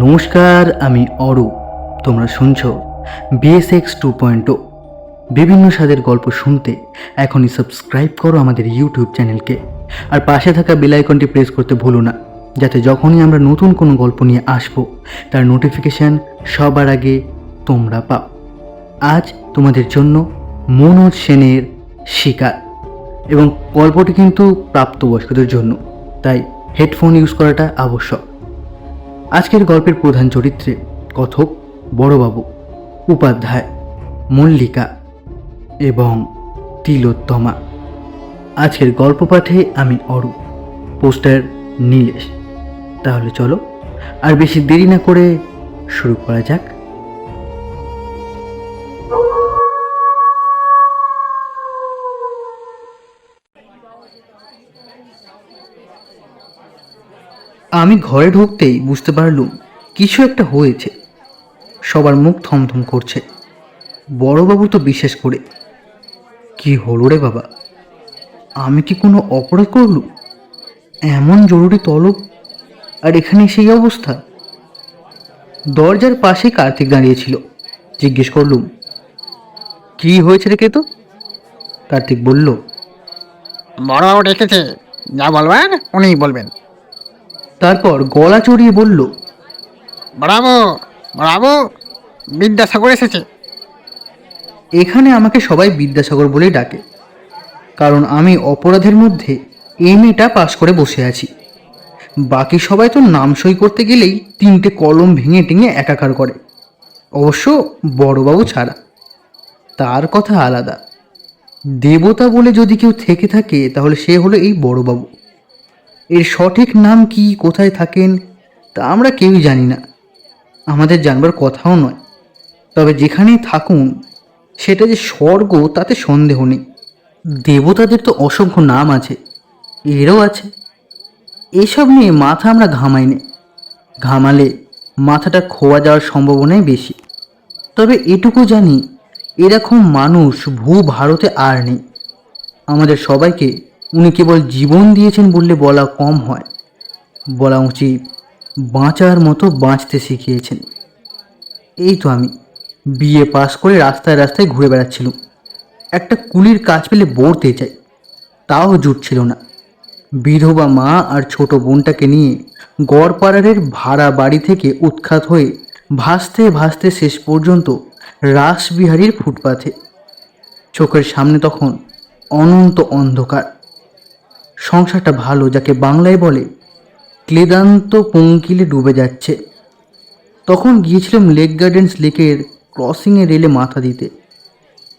নমস্কার, আমি অরূপ। তোমরা শুনছো বিএসএক্স 2.0। বিভিন্ন স্বাদের গল্প শুনতে এখনই সাবস্ক্রাইব করো আমাদের ইউটিউব চ্যানেলকে, আর পাশে থাকা বেল আইকনটি প্রেস করতে ভুলো না, যাতে যখনই আমরা নতুন কোনো গল্প নিয়ে আসবো তার নোটিফিকেশান সবার আগে তোমরা পাও। আজ তোমাদের জন্য মনোজ সেনের শিকার, এবং গল্পটি কিন্তু প্রাপ্তবয়স্কদের জন্য, তাই হেডফোন ইউজ করাটা আবশ্যক। আজকের গল্পের প্রধান চরিত্রে কথক বড়বাবু, উপাধ্যায় মল্লিকা এবং তিলোত্তমা। আজকের গল্প পাঠে আমি অরূপ, পোস্টার নীলেশ। তাহলে চলো আর বেশি দেরি না করে শুরু করা যাক। আমি ঘরে ঢুকতেই বুঝতে পারলুম কিছু একটা হয়েছে। সবার মুখ থমথম করছে, বড়বাবু তো বিশেষ করে। কি হলো রে বাবা? আমি কি কোনো অপরাধ করলুম? এমন জরুরি তলব, আর এখানে সেই অবস্থা। দরজার পাশে কার্তিক দাঁড়িয়েছিল। জিজ্ঞেস করলুম, কি হয়েছে রে কেতো? কার্তিক বলল, বড়বাবু ডেকেছে, যা বলবার উনিই বলবেন। তারপর গলা চড়িয়ে বলল, বড়বাবু, বড়বাবু, বিদ্যাসাগর এসেছে। এখানে আমাকে সবাই বিদ্যাসাগর বলেই ডাকে, কারণ আমি অপরাধের মধ্যে এমএটা পাশ করে বসে আছি। বাকি সবাই তো নাম সই করতে গেলেই 3টে কলম ভেঙে টেঙে একাকার করে, অবশ্য বড়বাবু ছাড়া। তার কথা আলাদা। দেবতা বলে যদি কেউ থেকে থাকে তাহলে সে হলো এই বড়বাবু। এর সঠিক নাম কি, কোথায় থাকেন, তা আমরা কেউই জানি না, আমাদের জানবার কথাও নয়। তবে যেখানেই থাকুন, সেটা যে স্বর্গ তাতে সন্দেহ নেই। দেবতাদের তো অসংখ্য নাম আছে, এরও আছে। এসব নিয়ে মাথা আমরা ঘামাই না, ঘামালে মাথাটা খোয়া যাওয়ার সম্ভাবনাই বেশি। তবে এটুকু জানি, এরকম মানুষ ভারতে আর নেই। আমাদের সবাইকে উনি কেবল জীবন দিয়েছেন বললে বলা কম হয়, বলা উচিত বাঁচার মতো বাঁচতে শিখিয়েছেন। এই তো আমি বিএ পাস করে রাস্তায় রাস্তায় ঘুরে বেড়াচ্ছিলাম। একটা কুলির কাজ পেলে বলতে চাই, তাও জুটছিল না। বিধবা মা আর ছোট বোনটাকে নিয়ে গড়পাড়ারের ভাড়া বাড়ি থেকে উৎখাত হয়ে ভাসতে ভাসতে শেষ পর্যন্ত রাসবিহারীর ফুটপাথে। চোখের সামনে তখন অনন্ত অন্ধকার। সংসারটা ভালো, যাকে বাংলায় বলে ক্লেদান্ত পঙ্কিলে ডুবে যাচ্ছে। তখন গিয়েছিলাম লেক গার্ডেন্স লেকের ক্রসিংয়ে রেলে মাথা দিতে।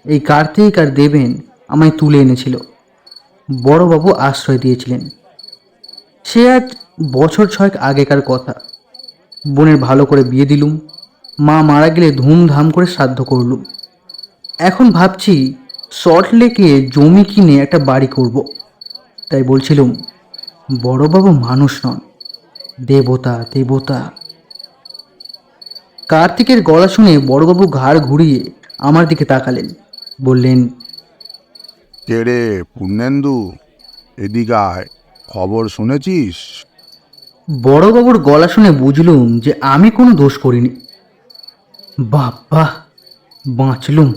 এই কার্তিক আর দেবেন আমায় তুলে এনেছিল। বড়বাবু আশ্রয় দিয়েছিলেন। সে আজ বছর 6 আগেকার কথা। বোনের ভালো করে বিয়ে দিলুম, মা মারা গেলে ধুমধাম করে শ্রাদ্ধ করলুম। এখন ভাবছি সল্ট লেকে জমি কিনে একটা বাড়ি করব। তাই বলছিলুম, বড়বাবু মানুষ নন, দেবতা দেবতা। কার্তিকের গলা শুনে বড়বাবু ঘাড় ঘুরিয়ে আমার দিকে তাকালেন, বললেন, কে রে পূর্ণেন্দু, এদিকে আয়, খবর শুনেছিস? বড়বাবুর গলা শুনে বুঝলুম যে আমি কোনো দোষ করিনি। বাবা, বাঁচলুম।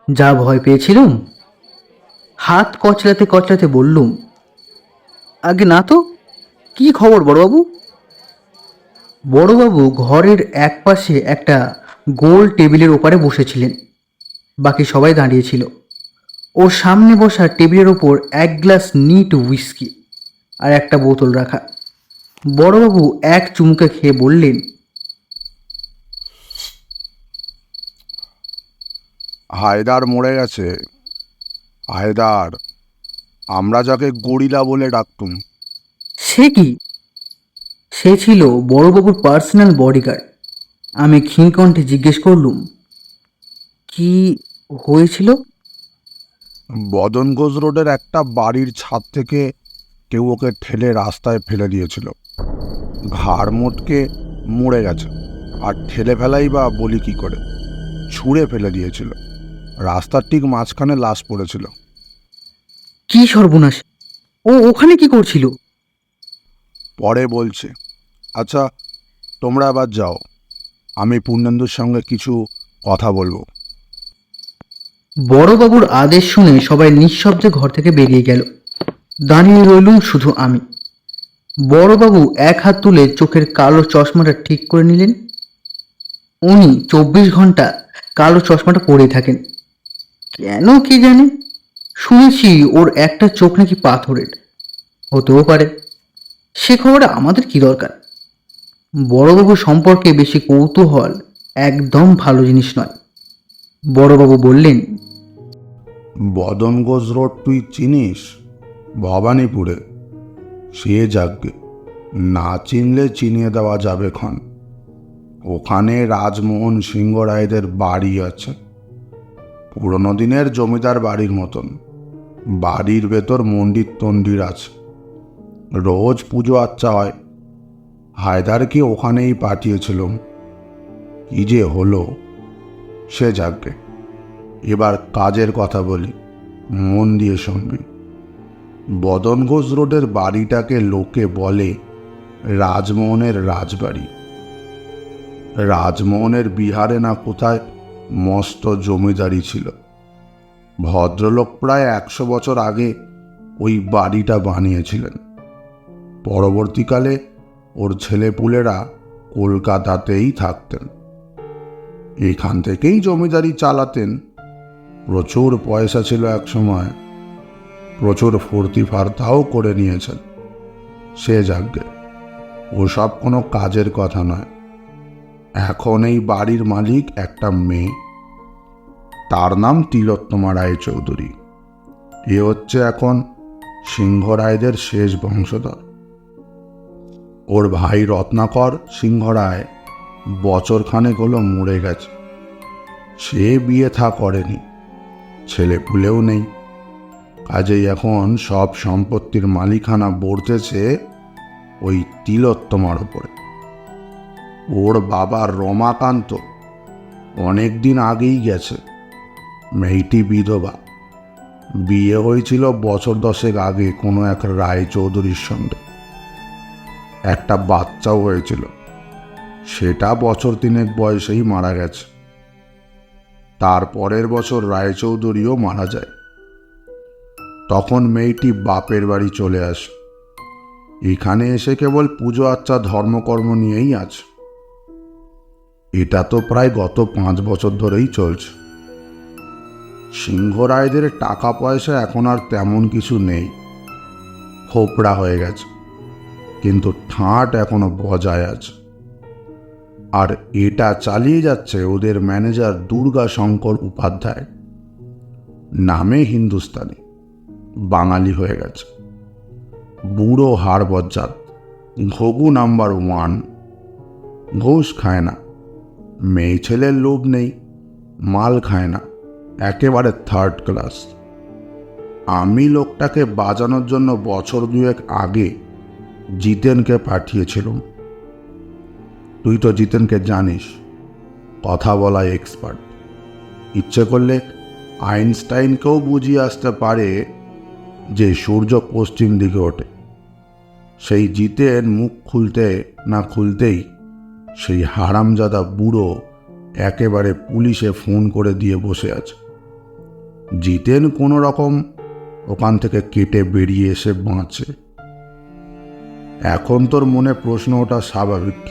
যা ভয় পেয়েছিলুম। হাত কচলাতে কচলাতে বললুম, আগে না তো, কি খবর বড়বাবু? বড়বাবু ঘরের এক পাশে একটা গোল টেবিলের ওপারে বসেছিলেন। বাকি সবাই দাঁড়িয়েছিল। ওর সামনে বসা টেবিলের ওপর 1 গ্লাস নিট হুইস্কি আর একটা বোতল রাখা। বড়বাবু এক চুমুকে খেয়ে বললেন, হায়দার মরে গেছে। হায়দার, আমরা যাকে গরিলা বলে ডাকতুম। সে কি? সে ছিল বড়বাবুর পার্সোনাল বডিগার্ড। আমি ক্ষীণ কণ্ঠে জিজ্ঞেস করলুম, কি হয়েছিল? বদন ঘোষ রোডের একটা বাড়ির ছাদ থেকে কেউ ওকে ঠেলে রাস্তায় ফেলে দিয়েছিল। ঘাড় মোটকে মরে গেছে। আর ঠেলে ফেলাই বা বলি কি করে, ছুঁড়ে ফেলে দিয়েছিল। রাস্তার ঠিক মাঝখানে লাশ পড়েছিল। কি সর্বনাশ! ও ওখানে কি করছিল? পরে বলছে। আচ্ছা, তোমরা আবার যাও, আমি পূর্ণেন্দুর সঙ্গে কিছু কথা বলবো। বড়বাবুর আদেশ শুনে সবাই নিঃশব্দে ঘর থেকে বেরিয়ে গেল। দাঁড়িয়ে রইলুম শুধু আমি। বড়বাবু এক হাত তুলে চোখের কালো চশমাটা ঠিক করে নিলেন। উনি 24 ঘন্টা কালো চশমাটা পরেই থাকেন। কেন কি জানি, শুনেছি ওর একটা চোখ নাকি পাথরের। হতেও পারে, সে খবরে আমাদের কি দরকার। বড়বাবু সম্পর্কে বেশি কৌতূহল একদম ভালো জিনিস নয়। বড়বাবু বললেন, বদন ঘোষ রোড তুই চিনিস? ভবানীপুরে। সে যাকগে, না চিনলে চিনিয়ে দেওয়া যাবে ক্ষণ। ওখানে রাজমোহন সিংহ রায়দের বাড়ি আছে, পুরনো দিনের জমিদার বাড়ির মতন। বাড়ির ভেতর মন্দির তন্দির আছে, রোজ পুজো আচ্চা হয়। হায়দারকে ওখানেই পাঠিয়েছিলাম, কি যে হলো সে যাকগে। এবার কাজের কথা বলি, মন দিয়ে শুনবি। বদন ঘোষ রোডের বাড়িটাকে লোকে বলে রাজমোহনের রাজবাড়ি। রাজমোহনের বিহারে না কোথায় মস্ত জমিদারি ছিল। ভদ্রলোক প্রায় 100 বছর আগে ওই বাড়িটা বানিয়েছিলেন। পরবর্তীকালে ওর ছেলেপুলেরা কলকাতাতেই থাকতেন, এখান থেকেই জমিদারি চালাতেন। প্রচুর পয়সা ছিল এক সময়, প্রচুর ফুর্তি ফার্তাও করে নিয়েছেন। সে যাকগে, ওসব কোনো কাজের কথা নয়। এখন এই বাড়ির মালিক একটা মেয়ে, তার নাম তিলোত্তমা রায়চৌধুরী। এ হচ্ছে এখন সিংহ রায়দের শেষ বংশধর। ওর ভাই রত্নাকর সিংহ রায় বছরখানেক হলো মরে গেছে। সে বিয়ে থা করেনি, ছেলেপুলেও নেই। কাজেই এখন সব সম্পত্তির মালিকানা বর্তেছে ওই তিলোত্তমার ওপরে। ওর বাবা রমাকান্ত অনেক দিন আগেই গেছে। মেয়েটি বিধবা, বিয়ে হয়েছিল বছর 10 আগে কোনো এক রায়চৌধুরীর সঙ্গে। একটা বাচ্চাও হয়েছিল, সেটা বছর 3 বয়সেই মারা গেছে। তার পরের বছর রায়চৌধুরীও মারা যায়। তখন মেয়েটি বাপের বাড়ি চলে আসে। এখানে এসে কেবল পুজো আচ্চা ধর্মকর্ম নিয়েই আছে। এটা তো প্রায় গত 5 বছর ধরেই চলছে। সিংহ রায়দের টাকা পয়সা এখন আর তেমন কিছু নেই, খোপড়া হয়ে গেছে, কিন্তু ঠাঁট এখনো বজায় আছে। আর এটা চালিয়ে যাচ্ছে ওদের ম্যানেজার দুর্গা শঙ্কর উপাধ্যায়। নামে হিন্দুস্তানি, বাঙালি হয়ে গেছে। বুড়ো হাড় বজ্জাত, ঘগু নাম্বার 1। ঘুষ খায় না, মেয়ে ছেলের লোভ নেই, মাল খায় না, একেবারে 3rd ক্লাস। আমি লোকটাকে বাজানোর জন্য বছর 2 আগে জিতেনকে পাঠিয়েছিলাম। তুই তো জিতেনকে জানিস, কথা বলায় এক্সপার্ট। ইচ্ছে করলে আইনস্টাইনকেও বুঝিয়ে আসতে পারে যে সূর্য পশ্চিম দিকে ওঠে। সেই জিতেন মুখ খুলতে না খুলতেই সেই হারামজাদা বুড়ো একেবারে পুলিশে ফোন করে দিয়ে বসে আছে। জিতেন কোনো রকম ওখান থেকে কেটে বেরিয়ে এসে বাঁচে। এখন তোর মনে প্রশ্ন ওঠা স্বাভাবিক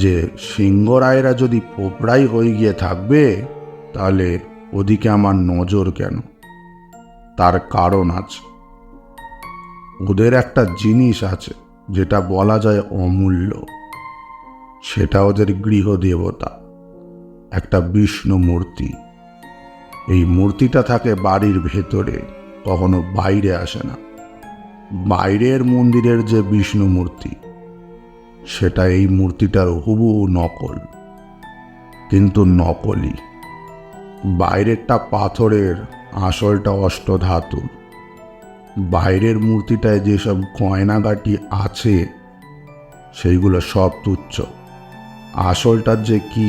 যে সিংহ রায়রা যদি পোপড়াই হয়ে গিয়ে থাকবে, তাহলে ওদিকে আমার নজর কেন? তার কারণ আছে। ওদের একটা জিনিস আছে যেটা বলা যায় অমূল্য। সেটা ওদের গৃহদেবতা, একটা বিষ্ণু মূর্তি। এই মূর্তিটা থাকে বাড়ির ভেতরে, কখনো বাইরে আসে না। বাইরের মন্দিরের যে বিষ্ণু মূর্তি, সেটা এই মূর্তিটার হুবহু নকল, কিন্তু নকলই। বাইরেরটা পাথরের, আসলটা অষ্টধাতুর। বাইরের মূর্তিটায় যেসব গয়নাগাটি আছে সেইগুলো সব তুচ্ছ, আসলটার যে কি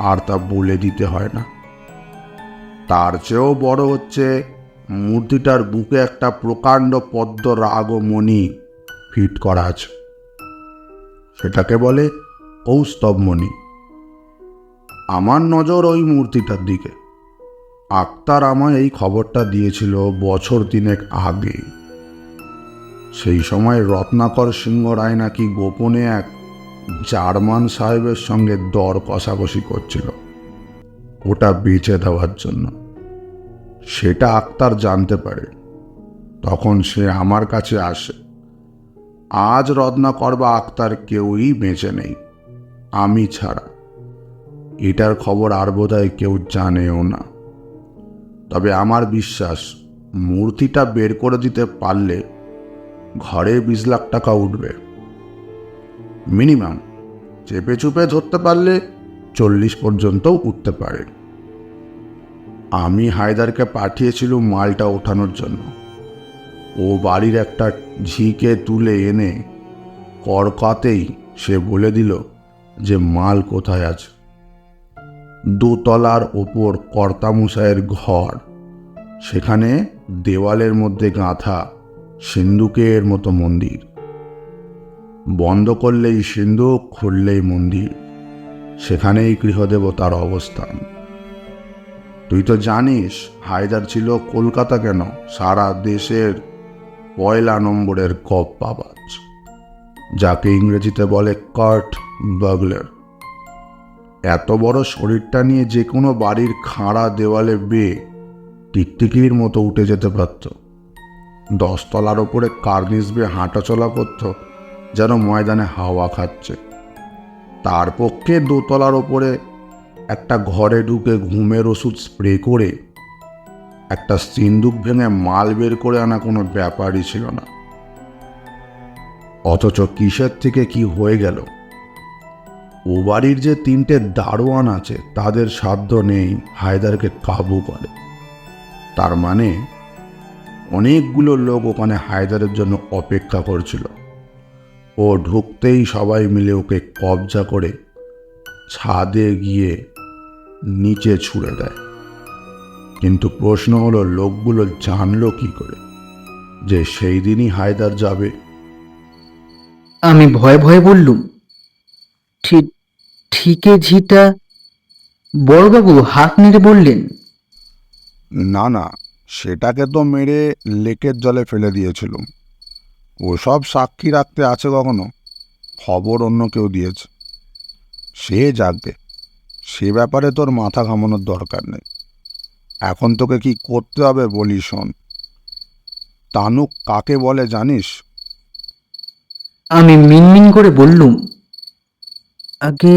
আর তা বলে দিতে হয় না। তার চেয়েও বড় হচ্ছে মূর্তিটার বুকে একটা প্রকাণ্ড পদ্ম রাগ ও মণি ফিট করা আছে। সেটাকে বলে কৌস্তবমণি। আমার নজর ওই মূর্তিটার দিকে। আক্তার আমায় এই খবরটা দিয়েছিল বছর 3 আগে। সেই সময় রত্নাকর সিংহ রায় নাকি গোপনে এক জার্মান সাহেবের সঙ্গে দর কষাকষি করছিল ওটা বেচে দেওয়ার জন্য। সেটা আক্তার জানতে পারে, তখন সে আমার কাছে আসে। আজ রত্নাকর বা আক্তার কেউই বেঁচে নেই, আমি ছাড়া। এটার খবর আর বোধহয় কেউ জানেও না। তবে আমার বিশ্বাস, মূর্তিটা বের করে দিতে পারলে ঘরে 20 লাখ টাকা উঠবে মিনিমাম। চেপে চুপে ধরতে পারলে 40 পর্যন্তও উঠতে পারে। আমি হায়দারকে পাঠিয়েছিলাম মালটা ওঠানোর জন্য। ও বাড়ির একটা ঝিকে তুলে এনে কড়কাতেই সে বলে দিল যে মাল কোথায় আছে। 2 তলার ওপর কর্তামশায়ের ঘর, সেখানে দেওয়ালের মধ্যে গাঁথা সিন্ধুকের মতো মন্দির। বন্ধ করলেই সিন্ধুক, খুললেই মন্দির। সেখানেই গৃহদেবতার অবস্থান। তুই তো জানিস হায়দার ছিল কলকাতা কেন, সারা দেশের 1 নম্বরের গপ্পাবাজ, যাকে ইংরেজিতে বলে কার্ট বাগলার। এত বড় শরীরটা নিয়ে যে কোনো বাড়ির খাঁড়া দেওয়ালে বেয়ে টিকটিকির মতো উঠে যেতে পারত। 10 তলার ওপরে কার্নিস বেয়ে হাঁটাচলা করত যেন ময়দানে হাওয়া খাচ্ছে। তার পক্ষে 2 তলার ওপরে একটা ঘরে ঢুকে ঘুমের ওষুধ স্প্রে করে একটা সিন্দুক ভেঙে মাল বের করে আনা কোনো ব্যাপারই ছিল না। অথচ কিসের থেকে কি হয়ে গেল। ও বাড়ির যে 3টে দারোয়ান আছে, তাদের সাধ্য নেই হায়দারকে কাবু করে। তার মানে অনেকগুলো লোক ওখানে হায়দারের জন্য অপেক্ষা করছিল। ও ঢুকতেই সবাই মিলে ওকে কবজা করে ছাদে গিয়ে নিচে ছুঁড়ে দেয়। কিন্তু প্রশ্ন হলো, লোকগুলো জানলো কি করে যে সেই দিনই হায়দার যাবে? আমি ভয়ে ভয়ে বললুম, ঠিকে ঝিটা। বড়বাবু হাত নেড়ে বললেন, না না, সেটাকে তো মেরে লেকের জলে ফেলে দিয়েছিলুম। ওসব সাক্ষী রাখতে আছে কখনো? খবর অন্য কেউ দিয়েছে। সে জাগবে, সে ব্যাপারে তোর মাথা ঘামানোর দরকার নেই। এখন তোকে কি করতে হবে বলি শোন। তানুক কাকে বলে জানিস? আমি মিনমিন করে বললুম, আগে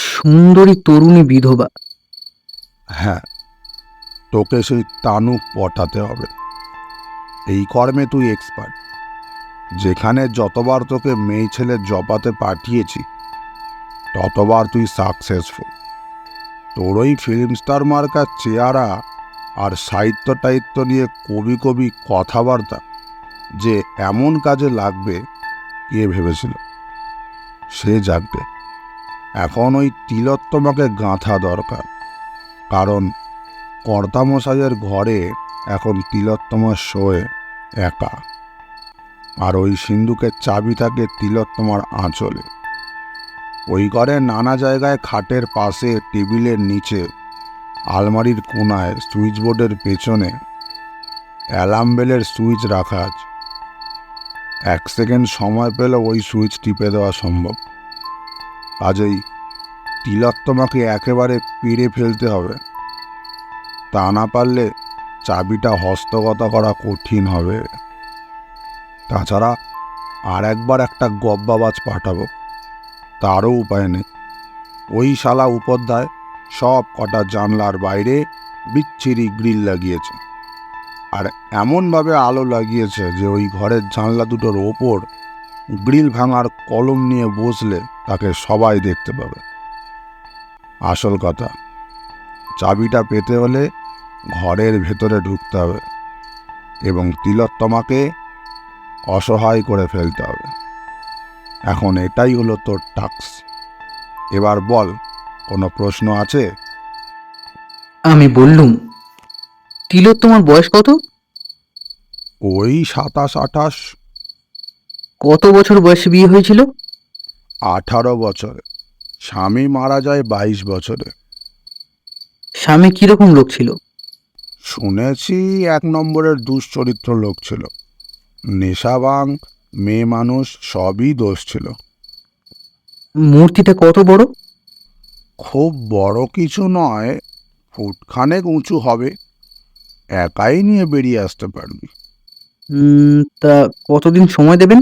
সুন্দরী তরুণী বিধবা। হ্যাঁ, তোকে সেই তানুক পটাতে হবে। এই কর্মে তুই এক্সপার্ট। যেখানে যতবার তোকে মেয়ে ছেলে জপাতে পাঠিয়েছি, ততবার তুই সাকসেসফুল। তোর ওই ফিল্ম স্টার মার্কার চেহারা আর সাহিত্য টাহিত্য নিয়ে কবি কবি কথাবার্তা যে এমন কাজে লাগবে, কে ভেবেছিল? সে জাগবে। এখন ওই তিলোত্তমাকে গাঁথা দরকার, কারণ কর্তামশাইয়ের ঘরে এখন তিলোত্তমা শোয়ে একা। আর ওই সিন্ধুকের চাবি থাকে তিলোত্তমার আঁচলে। ওই ঘরে নানা জায়গায় খাটের পাশে, টেবিলের নিচে, আলমারির কোণায়, সুইচ বোর্ডের পেছনে অ্যালার্ম বেলের সুইচ রাখা আছে। 1 সেকেন্ড সময় পেলে ওই সুইচ টিপে দেওয়া সম্ভব। কাজেই তিলোত্তমাকে একেবারে পেরে ফেলতে হবে। তা না পারলে চাবিটা হস্তগত করা কঠিন হবে। তাছাড়া আর একবার একটা গব্বাবাজ পাঠাবো, তারও উপায় নেই। ওই শালা উপধ্যায় সব কটা জানলার বাইরে বিচ্ছিরি গ্রিল লাগিয়েছে, আর এমনভাবে আলো লাগিয়েছে যে ওই ঘরের জানলা দুটোর ওপর গ্রিল ভাঙার কলম নিয়ে বসলে তাকে সবাই দেখতে পাবে। আসল কথা, চাবিটা পেতে হলে ঘরের ভেতরে ঢুকতে হবে এবং তিলোত্তমাকে অসহায় করে ফেলতে হবে। এখন এটাই হলো তোর টাস্ক। এবার বল, কোনো প্রশ্ন আছে? আমি বললুম, তিলোত্তমার বয়স কত? ওই 27-28। কত বছর বয়সে বিয়ে হয়েছিল? 18 বছরে। স্বামী মারা যায় 22 বছরে। স্বামী কিরকম লোক ছিল? শুনেছি 1 নম্বরের দুশ্চরিত্র লোক ছিল। নেশাবাং, মেয়ে মানুষ, সবই দোষ ছিল। মূর্তিটা কত বড়? খুব বড় কিছু নয়, ফুটখানেক উঁচু হবে। একাই নিয়ে বেরিয়ে আসতে পারবি। তা কতদিন সময় দেবেন?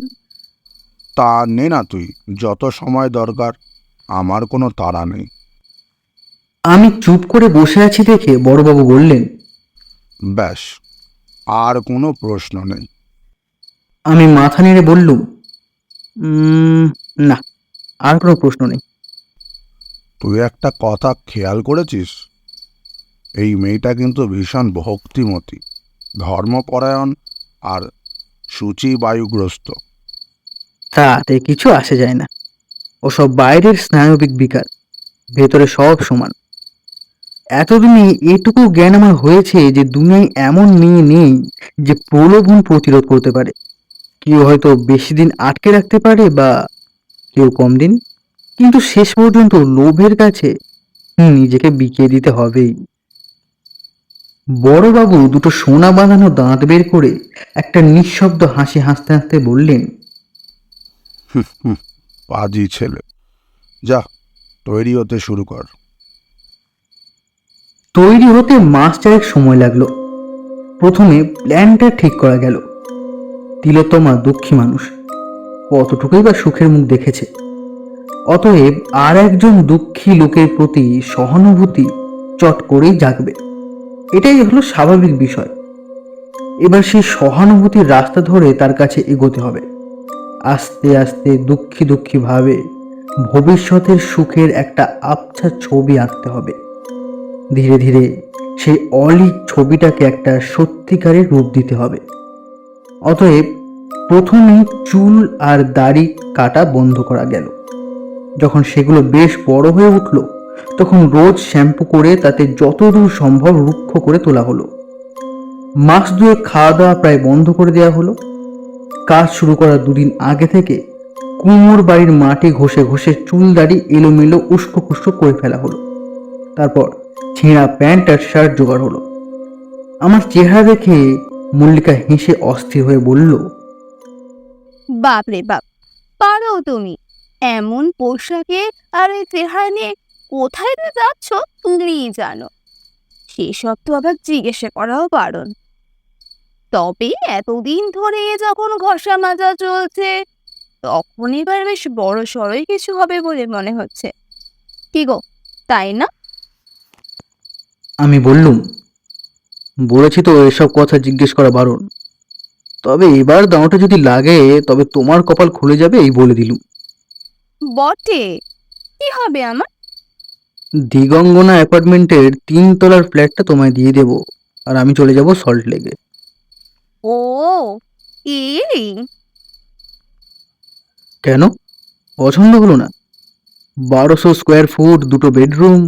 তা নে না তুই, যত সময় দরকার। আমার কোনো তাড়া নেই। আমি চুপ করে বসে আছি দেখে বড়বাবু বললেন, ব্যাস, আর কোনো প্রশ্ন নেই। আমি মাথা নেড়ে বললুম, না, আর কোনো প্রশ্ন নেই। তুই একটা কথা খেয়াল করেছিস? এই মেয়েটা কিন্তু ভীষণ ভক্তিমতী, ধর্মপরায়ণ আর বায়ুগ্রস্ত। তাতে কিছু আসে যায় না। ওসব বাইরের স্নায়বিক বিকার, ভেতরে সব সমান। এতদিনে এটুকু জ্ঞান আমার হয়েছে যে দুনিয়ায় এমন মেয়ে নেই যে প্রলোভন প্রতিরোধ করতে পারে। কেউ হয়তো বেশি দিন আটকে রাখতে পারে বা কেউ কম দিন, কিন্তু শেষ পর্যন্ত লোভের কাছে নিজেকে বিকিয়ে দিতে হবেই। বড়বাবু দুটো সোনা বাঁধানো দাঁত বের করে একটা নিঃশব্দ হাসি হাসতে হাসতে বললেন, পাজি ছেলে। যা, তৈরি হতে শুরু কর। তৈরি হতে মাস চারেক সময় লাগলো। প্রথমে প্ল্যানটা ঠিক করা গেল। তিলোত্তমা দুঃখী মানুষ, কতটুকুই বা সুখের মুখ দেখেছে। অতএব আর একজন দুঃখী লোকের প্রতি সহানুভূতি চট করেই জাগবে, এটাই হলো স্বাভাবিক বিষয়। এবার সেই সহানুভূতির রাস্তা ধরে তার কাছে এগোতে হবে। আস্তে আস্তে দুঃখী দুঃখী ভাবে ভবিষ্যতের সুখের একটা আবছা ছবি আঁকতে হবে। ধীরে ধীরে সেই অলিক ছবিটাকে একটা সত্যিকারের রূপ দিতে হবে। অতএব প্রথমেই চুল আর দাড়ি কাটা বন্ধ করা গেল। যখন সেগুলো বেশ বড় হয়ে উঠল, তখন রোজ শ্যাম্পু করে তাতে যতদূর সম্ভব রুক্ষ করে তোলা হলো। মাস দুয়েক খাওয়া দাওয়া প্রায় বন্ধ করে দেওয়া হলো। কাজ শুরু করার 2 দিন আগে থেকে কুমোর বাড়ির মাটি ঘষে ঘষে চুল দাড়ি এলোমেলো উস্কো খুস্কো করে ফেলা হলো। তারপর ছেঁড়া প্যান্ট আর শার্ট জোগাড় হলো। আমার চেহারা দেখে মল্লিকা হেসে অস্থির হয়ে বলল, বাপ রে বাপ, পারো তুমি! এমন পোশাকে আর এই চেহারা নিয়ে কোথায় যে যাচ্ছ তুমিই জানো। সেসব তো আবার জিজ্ঞেসে করাও বারণ। তবে এতদিন ধরে যখন ঘষা মাজা চলছে, তখন এবার বেশ বড় সড়ই কিছু হবে বলে মনে হচ্ছে। কি গো, তাই না? আমি বললুম, বলেছি তো এসব কথা জিজ্ঞেস করা বারণ। তবে এবার দাঁওটা যদি লাগে তবে তোমার কপাল খুলে যাবে, এই বলে দিলুম। বটে, কি হবে আমার? দিগঙ্গনা অ্যাপার্টমেন্টের 3 তলার ফ্ল্যাটটা তোমায় দিয়ে দেব, আর আমি চলে যাব সল্ট লেকে। ও, এই কেন, পছন্দ হলো না? 1200 স্কোয়ার ফুট, 2 বেডরুম।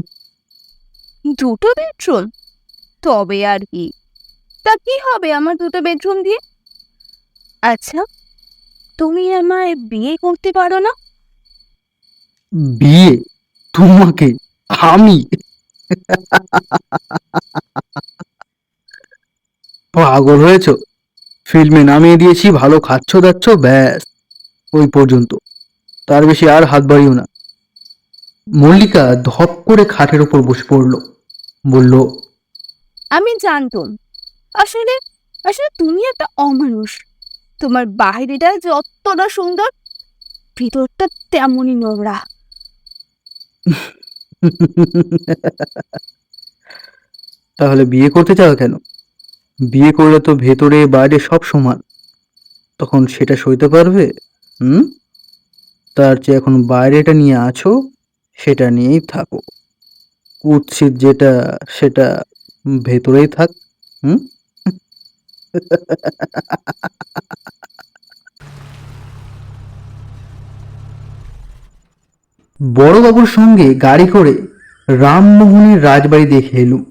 2 বেডরুম? তবে আর কি, তা কি হবে আমার 2 বেডরুম দিয়ে? আচ্ছা, তুমি আমায় বিয়ে করতে পারো না? বিয়ে? তোমাকে? আমি? পাগল হয়েছ? ফিল্মে নামিয়ে দিয়েছি, ভালো খাচ্ছ দাচ্ছ, ব্যাস ওই পর্যন্ত। তার বেশি আর হাত বাড়িও না। মল্লিকা ধপ করে খাটের উপর বসে পড়ল, বলল, আমি জানতুম। আসলে আসলে তুমি একটা অমানুষ। তোমার বাইরেটা যতটা সুন্দর, ভিতরটা তেমনই নোংরা। তাহলে বিয়ে করতে চাও কেন? বিয়ে করলে তো ভেতরে বাইরে সব সমান, তখন সেটা সইতে পারবে? হুম? তার চেয়ে এখন বাইরেটা নিয়ে আছো, সেটা নিয়েই থাকো। কুৎসিত যেটা সেটা ভেতরেই থাক। হুম? বড়বাবুর সঙ্গে গাড়ি করে রামমোহনের রাজবাড়ি দেখে এলুম।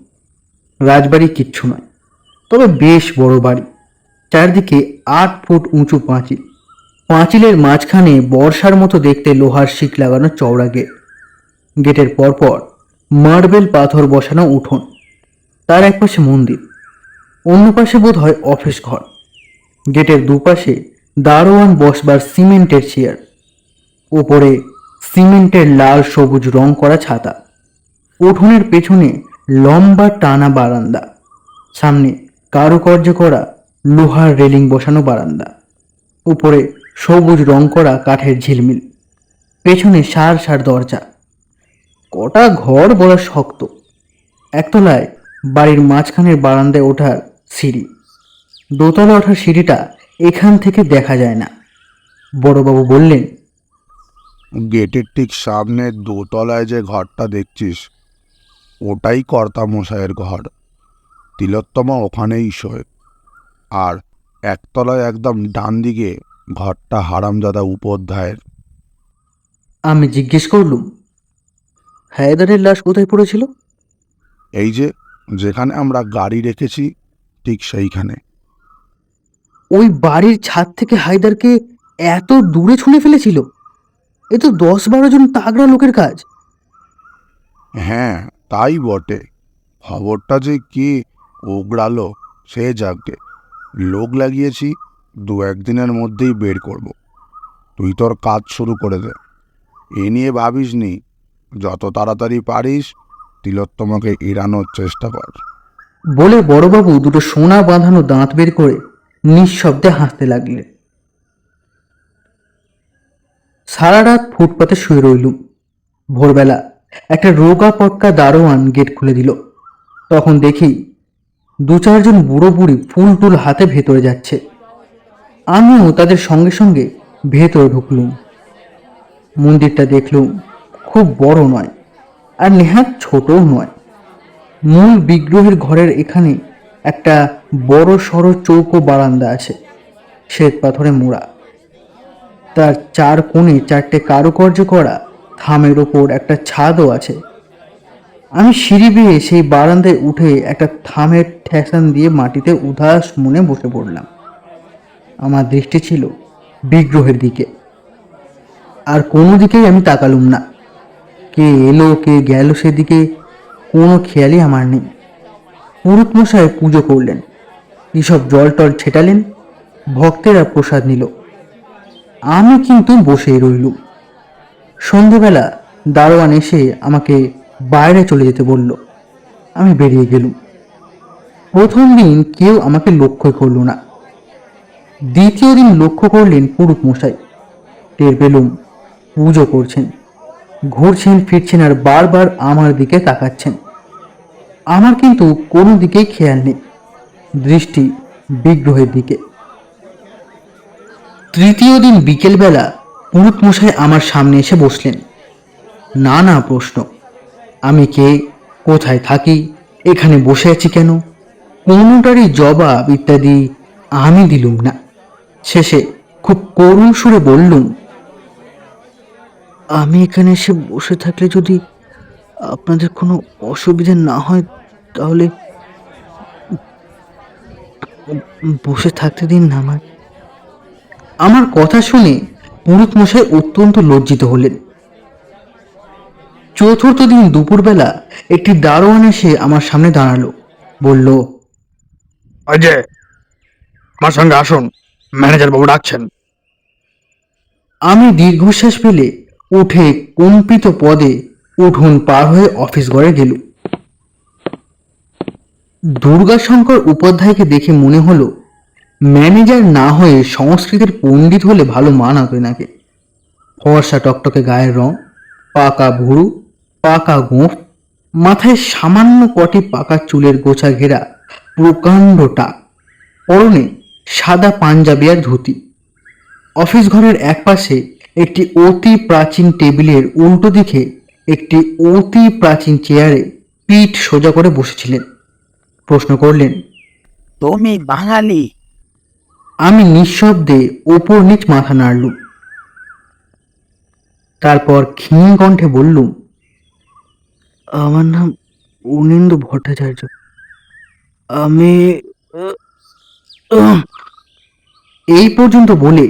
রাজবাড়ি কিচ্ছু নয়, তবে বেশ বড় বাড়ি। চারদিকে 8 ফুট উঁচু পাঁচিল। পাঁচিলের মাঝখানে বর্ষার মতো দেখতে লোহার শিক লাগানো চওড়া গেট। গেটের পরপর মার্বেল পাথর বসানো উঠোন, তার একপাশে মন্দির, অন্য পাশে বোধ হয় অফিস ঘর। গেটের দুপাশে দারোয়ান বসবার সিমেন্টের চেয়ার, উপরে সিমেন্টের লাল সবুজ রং করা ছাতা। উঠোনের পেছনে লম্বা টানা বারান্দা, সামনে কারুকার্য করা লোহার রেলিং বসানো বারান্দা, উপরে সবুজ রং করা কাঠের ঝিলমিল, পেছনে সার সার দরজা। কটা ঘর বলা শক্ত। একতলায় বাড়ির মাঝখানের বারান্দায় ওঠার সিঁড়ি, দোতলা ওঠার সিঁড়িটা এখান থেকে দেখা যায় না। বড়বাবু বললেন, গেটের ঠিক সামনে দোতলায় যে ঘরটা দেখছিস, ওটাই কর্তা মশাইয়ের ঘর। তিলোত্তমা ওখানেই শোয়। আর একতলায় একদম ডান দিকে ঘরটা হারামজাদা উপাধ্যায়ের। আমি জিজ্ঞেস করলুম, হায়দারের লাশ কোথায় পড়েছিল? এই যে যেখানে আমরা গাড়ি রেখেছি, ঠিক সেইখানে। ওই বাড়ির ছাদ থেকে হায়দারকে এত দূরে ছুঁড়ে ফেলেছিল? এ তো 10-12 জন তাগড়া লোকের কাজ। হ্যাঁ, তাই বটে। খবরটা যে কে ওগড়ালো সে যাকে, লোক লাগিয়েছি, 2-1 দিনের মধ্যেই বের করব। তুই তোর কাজ শুরু করে দে। এ নিয়ে ভাবিস নি, যত তাড়াতাড়ি পারিস তিলোত্তমাকে এড়ানোর চেষ্টা কর। বলে বড়বাবু দুটো সোনা বাঁধানো দাঁত বের করে নিঃশব্দে হাসতে লাগলেন। সারা রাত ফুটপাতে শুয়ে রইলুম। ভোরবেলা একটা রোগা পটকা দারোয়ান গেট খুলে দিল। তখন দেখি 2-4 জন বুড়ো বুড়ি ফুল টুল হাতে ভেতরে যাচ্ছে। আমিও তাদের সঙ্গে সঙ্গে ভেতরে ঢুকলুম। মন্দিরটা দেখলুম, খুব বড় নয়, আর নেহাত ছোটও নয়। মূল বিগ্রহের ঘরের এখানে একটা বড় সড়ো চৌকো বারান্দা আছে, শ্বেত পাথরে মোড়া। তার 4 কোণে 4টে কারুকার্য করা থামের ওপর একটা ছাদও আছে। আমি সিঁড়ি বেয়ে সেই বারান্দায় উঠে একটা থামের ঠেসান দিয়ে মাটিতে উদাস মনে বসে পড়লাম। আমার দৃষ্টি ছিল বিগ্রহের দিকে, আর কোনো দিকেই আমি তাকালুম না। কে এলো কে গেল সেদিকে কোনো খেয়ালই আমার নেই। পুরোহিত মশাই পুজো করলেন, এসব জল টল ছেটালেন, ভক্তেরা প্রসাদ নিল। আমি কিন্তু বসেই রইলুম। সন্ধেবেলা দারোয়ান এসে আমাকে বাইরে চলে যেতে বলল। আমি বেরিয়ে গেলুম। প্রথম দিন কেউ আমাকে লক্ষ্যই করল না। দ্বিতীয় দিন লক্ষ্য করলেন পুরুত মশাই। টের পেলুম পুজো করছেন, ঘুরছেন ফিরছেন আর বারবার আমার দিকে তাকাচ্ছেন। আমার কিন্তু কোনো দিকেই খেয়াল নেই, দৃষ্টি বিগ্রহের দিকে। তৃতীয় দিন বিকেলবেলা পুরুত মশাই আমার সামনে এসে বসলেন। নানা প্রশ্ন, আমি কে, কোথায় থাকি, এখানে বসে আছি কেন, কোনোটারই জবাব ইত্যাদি আমি দিলুম না। শেষে খুব করুণ সুরে বললুম, আমি এখানে এসে বসে থাকলে যদি আপনাদের কোনো অসুবিধা না হয়, তাহলে বসে থাকতে দিন না আমায়। আমার কথা শুনে পুরুত মশাই অত্যন্ত লজ্জিত হলেন। চতুর্থ দিন দুপুরবেলা একটি দারোয়ান এসে আমার সামনে দাঁড়ালো, বলল, ওই যে, আমার সঙ্গে আসুন, ম্যানেজার বাবু ডাকছেন। আমি দীর্ঘশ্বাস ফেলে উঠে কম্পিত পদে উঠোন পার হয়ে অফিস ঘরে গেলুম। দুর্গাশঙ্কর উপাধ্যায়কে দেখে মনে হলো ম্যানেজার না হয়ে সংস্কৃতের পণ্ডিত হলে ভালো মানাতো এনাকে। ফর্সা টকটকে গায়ের রং, পাকা ভুরু, পাকা গোঁফ, মাথায় সামান্য কটি পাকা চুলের গোছা ঘেরা প্রকাণ্ড টাক, পরনে সাদা পাঞ্জাবি আর ধুতি। অফিস ঘরের একপাশে একটি অতি প্রাচীন টেবিলের উল্টো দিকে একটি অতি প্রাচীন চেয়ারে পিঠ সোজা করে বসেছিলেন। প্রশ্ন করলেন, তুমি বাঙালি? আমি নিঃশব্দে ওপর নিচ মাথা নাড়লুম। তারপর ক্ষীণ কণ্ঠে বললুম, আমার নাম অনিন্দ্য ভট্টাচার্য। আমি এই পর্যন্ত বলে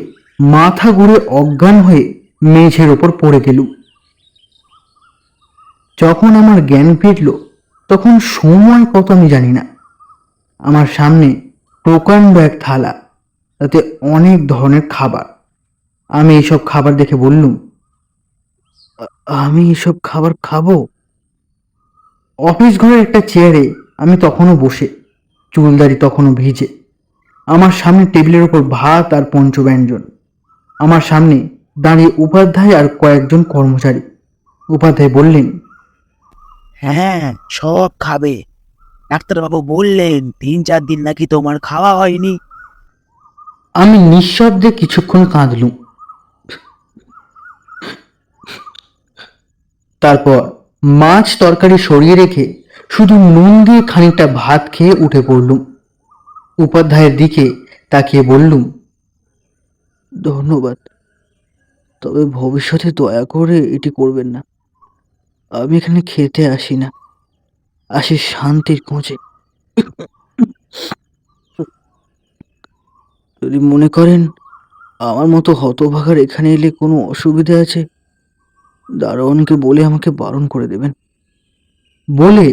মাথা ঘুরে অজ্ঞান হয়ে মেঝের ওপর পড়ে গেলুম। যখন আমার জ্ঞান ফিরল তখন সময় কত আমি জানি না। আমার সামনে প্রকাণ্ড এক থালা, তাতে অনেক ধরনের খাবার। আমি এইসব খাবার দেখে বললুম, আমি এসব খাবার খাবো? অফিস ঘরের একটা চেয়ারে আমি তখনও বসে, চুলদারি তখনও ভিজে। আমার সামনে টেবিলের ওপর ভাত আর পঞ্চব্যঞ্জন। আমার সামনে দাঁড়িয়ে উপাধ্যায় আর কয়েকজন কর্মচারী। উপাধ্যায় বললেন, হ্যাঁ, সব খাবে। ডাক্তারবাবু বললেন 3-4 দিন নাকি তোমার খাওয়া হয়নি। আমি নিঃশব্দে কিছুক্ষণ কাঁদলুম। তারপর মাছ তরকারি সরিয়ে রেখে শুধু নুন দিয়ে খানিকটা ভাত খেয়ে উঠে পড়লুম। উপাধ্যায়ের দিকে তাকিয়ে বললুম, ধন্যবাদ, তবে ভবিষ্যতে দয়া করে এটি করবেন না। আমি এখানে খেতে আসি না, আসি শান্তির খোঁজে। যদি মনে করেন আমার মতো হতভাগার এখানে এলে কোনো অসুবিধা আছে, দারোয়ানকে বলে আমাকে বারণ করে দেবেন। বলে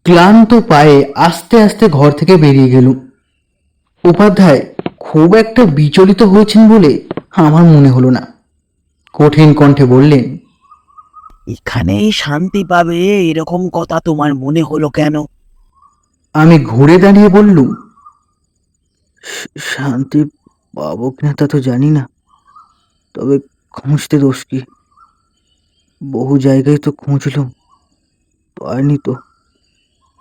ক্লান্ত পায়ে আস্তে আস্তে ঘর থেকে বেরিয়ে গেলুম। উপাধ্যায় খুব একটা বিচলিত হয়েছেন বলে আমার মনে হলো না। কঠিন কণ্ঠে বললেন, এখানেই শান্তি পাবে এরকম কথা তোমার মনে হলো কেন? আমি ঘুরে দাঁড়িয়ে বললুম, শান্তি পাবো কিনা তা তো জানি না, তবে খুঁজতে দোষ কি? বহু জায়গায় তো খুঁজলুম, পাইনি তো।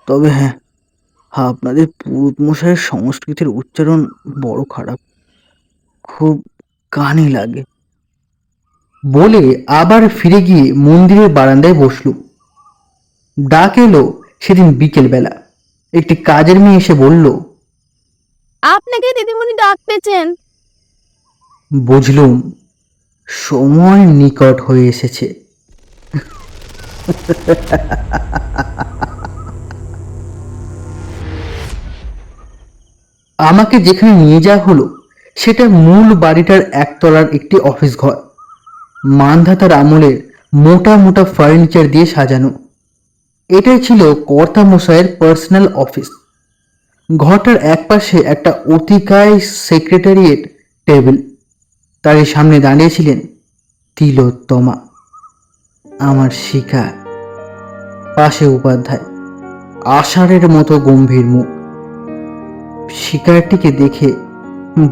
তবে হ্যাঁ, আপনাদের পুরুত মশাইয়ের সংস্কৃতের উচ্চারণ বড় খারাপ, খুব কানে লাগে। বলে আবার ফিরে গিয়ে মন্দিরের বারান্দায় বসলুম। ডাক এলো সেদিন বিকেলবেলা। একটি কাজের মেয়ে এসে বলল, আপনাকে দিদিমণি ডাকতেছেন। বুঝলুম সময় নিকট হয়ে এসেছে। আমাকে যেখানে নিয়ে যাওয়া হলো সেটা মূল বাড়িটার একতলার একটি অফিস ঘর। মানধাতার আমলের মোটা মোটা ফার্নিচার দিয়ে সাজানো। এটাই ছিল কর্তা মশাইয়ের পার্সোনাল অফিস। ঘরটার একপাশে একটা অতিকায় সেক্রেটারিয়েট টেবিল, তারই সামনে দাঁড়িয়েছিলেন তিলোত্তমা, আমার শিকার। পাশে উপাধ্যায়, আষাঢ়ের মতো গম্ভীর মুখ। শিকারটিকে দেখে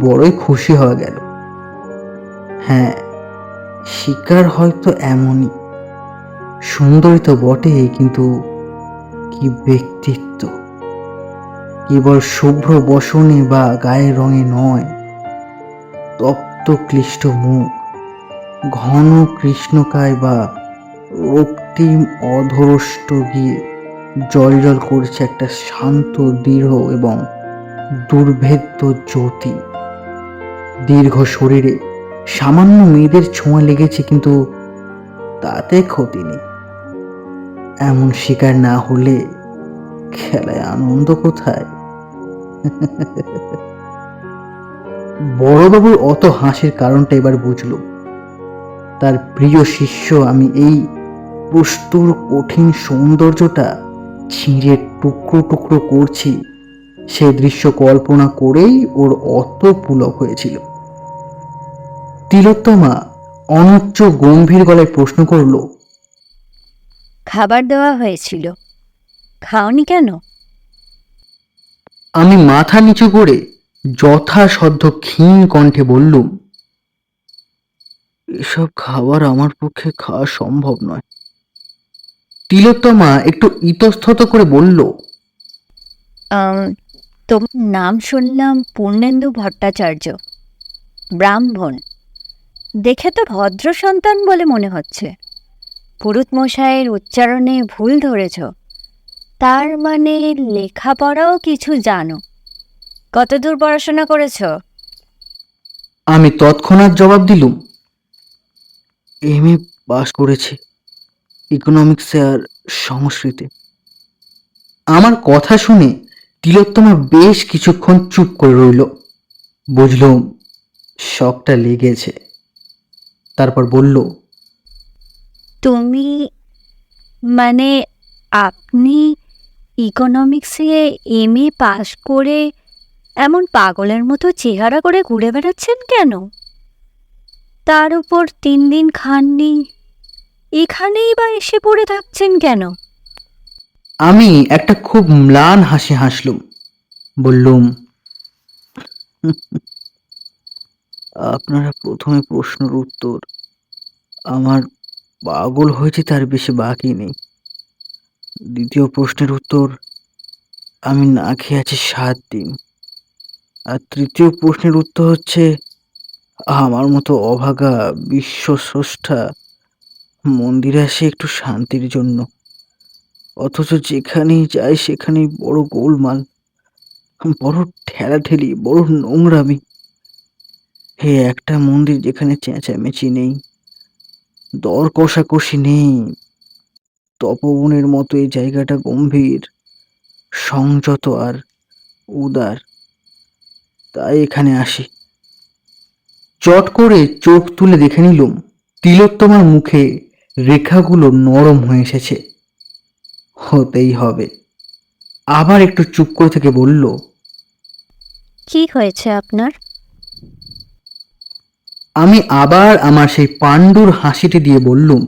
বড়ই খুশি হয়ে গেল। হ্যাঁ, শিকার হয়তো এমনই সুন্দরী তো বটেই, কিন্তু কি ব্যক্তিত্ব! কেবল শুভ্র বসনে বা গায়ের রঙে নয়, তপ্ত ক্লিষ্ট মুখ, ঘন কৃষ্ণকায় বা রক্তিম অধরষ্ট গিয়ে জল জল করছে একটা শান্ত, দৃঢ় এবং দুর্ভেদ্য জ্যোতি। দীর্ঘ শরীরে সামান্য মেয়েদের ছোঁয়া লেগেছে, কিন্তু তাতে ক্ষতি নেই। এমন শিকার না হলে খেলায় আনন্দ কোথায়? বড়বাবুর অত হাসির কারণটা এবার বুঝল। তার প্রিয় শিষ্য আমি এই প্রস্তুর কঠিন সৌন্দর্যটা ছিঁড়ে টুকরো টুকরো করছি, সে দৃশ্য কল্পনা করেই ওর অত পুলক হয়েছিল। তিলোত্তমা অনুচ্চ গম্ভীর গলায় প্রশ্ন করল, খাবার দেওয়া হয়েছিল, খাওনি কেন? আমি মাথা নিচু করে যথাসাধ্য ক্ষীণ কণ্ঠে বললুম, এসব খাবার আমার পক্ষে খাওয়া সম্ভব নয়। তিলোত্তমা একটু ইতস্তত করে বলল, তোমার নাম শুনলাম পূর্ণেন্দু ভট্টাচার্য, ব্রাহ্মণ। দেখে তো ভদ্র সন্তান বলে মনে হচ্ছে। পুরুত মশাইয়ের উচ্চারণে ভুল ধরেছ, তার মানে লেখাপড়াও কিছু জানো। কতদূর পড়াশোনা করেছ? আমি তৎক্ষণাৎ জবাব দিলুম, এমএ পাস করেছি, ইকোনমিক্সে আর সংস্কৃতে। আমার কথা শুনে তিলোত্তমা বেশ কিছুক্ষণ চুপ করে রইল। বুঝলুম শকটা লেগেছে। তারপর বলল, তুমি মানে আপনি ইকোনমিক্সে এমএ পাশ করে এমন পাগলের মতো চেহারা করে ঘুরে বেড়াচ্ছেন কেন? তার উপর 3 দিন খাননি, এখানেই বা এসে পড়ে থাকছেন কেন? আমি একটা খুব ম্লান হাসি হাসলুম। বললুম, আপনারা প্রথমে প্রশ্নের উত্তর, আমার পাগল হয়েছে তার বেশি বাকি নেই। দ্বিতীয় প্রশ্নের উত্তর, আমি না খেয়ে আছি 7 দিন। আর তৃতীয় প্রশ্নের উত্তর হচ্ছে, আমার মতো অভাগা বিশ্বস্রষ্টা মন্দিরে আসে একটু শান্তির জন্য, অথচ যেখানেই যাই সেখানেই বড় গোলমাল, বড় ঠেলাঠেলি, বড় নোংরামি। হে একটা মন্দির যেখানে চেঁচামেচি নেই, দর কষাকষি নেই। তপবনের মতো এই জায়গাটা গম্ভীর, সংযত আর উদার, তাই এখানে আসি। চট করে চোখ তুলে দেখে নিলুম তিলোত্তমার মুখে রেখাগুলো নরম হয়ে এসেছে। হতেই হবে। আবার একটু চুপ করে থেকে বলল, কি হয়েছে আপনার? আমি আবার আমার সেই পাণ্ডুর হাসিটি দিয়ে বললুম,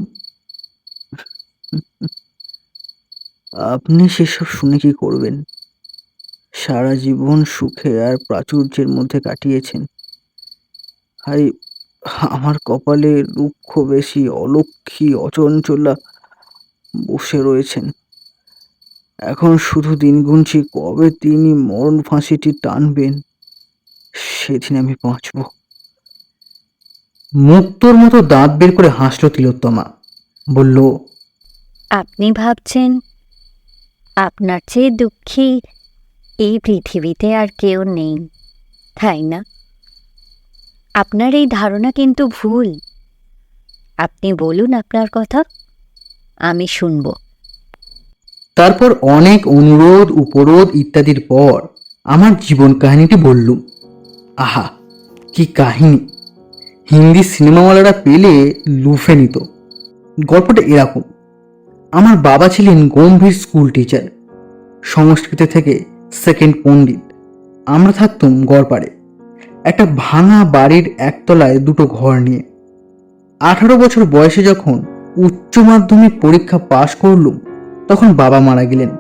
আপনি সেসব শুনে কি করবেন? সারা জীবন সুখে আর প্রাচুর্যের মধ্যে কাটিয়েছেন। হাই, আমার কপালে দুঃখ বেশি অলক্ষী অচঞ্চলা বসে রয়েছেন। এখন শুধু দিন গুনছি কবে তিনি মরণ ফাঁসিটি টানবেন, সেদিন আমি বাঁচব। মুক্তোর মতো দাঁত বের করে হাসল তিলোত্তমা। বলল, আপনি ভাবছেন আপনার চেয়ে দুঃখী এই পৃথিবীতে আর কেউ নেই, তাই না? আপনার এই ধারণা কিন্তু ভুল। আপনি বলুন আপনার কথা, আমি শুনব। তারপর অনেক অনুরোধ উপরোধ ইত্যাদির পর আমার জীবন কাহিনীটি বললুম। আহা, কি কাহিনী! হিন্দি সিনেমাওয়ালারা পেলে লুফে নিত। গল্পটা এরকম, আমার বাবা ছিলেন গম্ভীর স্কুল টিচার, সংস্কৃত থেকে সেকেন্ড পণ্ডিত। আমরা থাকতুম গড়পাড়ে একটা ভাঙা বাড়ির একতলায় দুটো ঘর নিয়ে। 18 বছর বয়সে যখন উচ্চ মাধ্যমিক পরীক্ষা পাশ করলুম, তখন বাবা মারা গেলেন।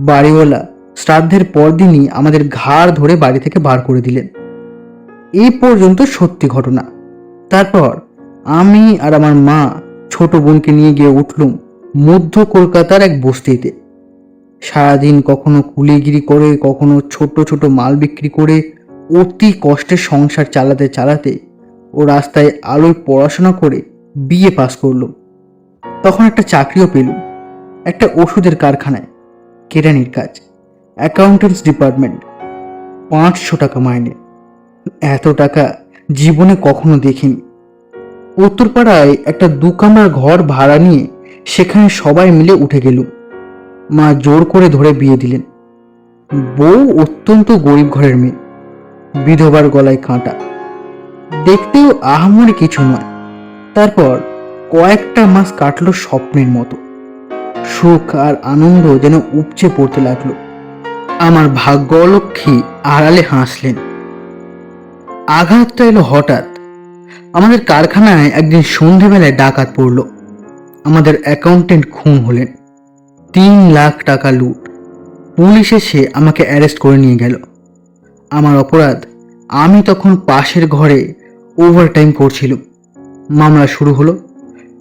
বাড়িওয়ালা শ্রাদ্ধের পরদিনই আমাদের ঘাড় ধরে বাড়ি থেকে বার করে দিলেন। এই পর্যন্ত সত্যি ঘটনা। তারপর আমি আর আমার মা ছোট বোনকে নিয়ে গিয়ে উঠলুম মধ্য কলকাতার এক বস্তিতে। সারাদিন কখনো কুলিগিরি করে, কখনো ছোট ছোট মাল বিক্রি করে অতি কষ্টে সংসার চালাতে চালাতে ও রাস্তায় আলোয় পড়াশোনা করে বিএ পাস করলো। তখন একটা চাকরিও পেলুম, একটা ওষুধের কারখানায়, কেরানির কাজ, অ্যাকাউন্টেন্টস ডিপার্টমেন্ট। 500 টাকা মাইনে। এত টাকা জীবনে কখনো দেখিনি। উত্তরপাড়ায় একটা 2 কামরার ঘর ভাড়া নিয়ে সেখানে সবাই মিলে উঠে গেলুম। মা জোর করে ধরে বিয়ে দিলেন। বউ অত্যন্ত গরিব ঘরের মেয়ে, বিধবার গলায় কাঁটা, দেখতেও আহামরি কিছু নয়। তারপর কয়েকটা মাস কাটলো স্বপ্নের মতো। সুখ আর আনন্দ যেন উপচে পড়তে লাগলো। আমার ভাগ্য অলক্ষী আড়ালে হাসলেন। আঘাতটা এলো হঠাৎ। আমাদের কারখানায় একদিন সন্ধেবেলায় ডাকাত পড়ল। আমাদের অ্যাকাউন্টেন্ট খুন হলেন। 3 লাখ টাকা লুট। পুলিশ এসে আমাকে অ্যারেস্ট করে নিয়ে গেল। আমার অপরাধ, আমি তখন পাশের ঘরে ওভারটাইম করছিলাম। মামলা শুরু হলো।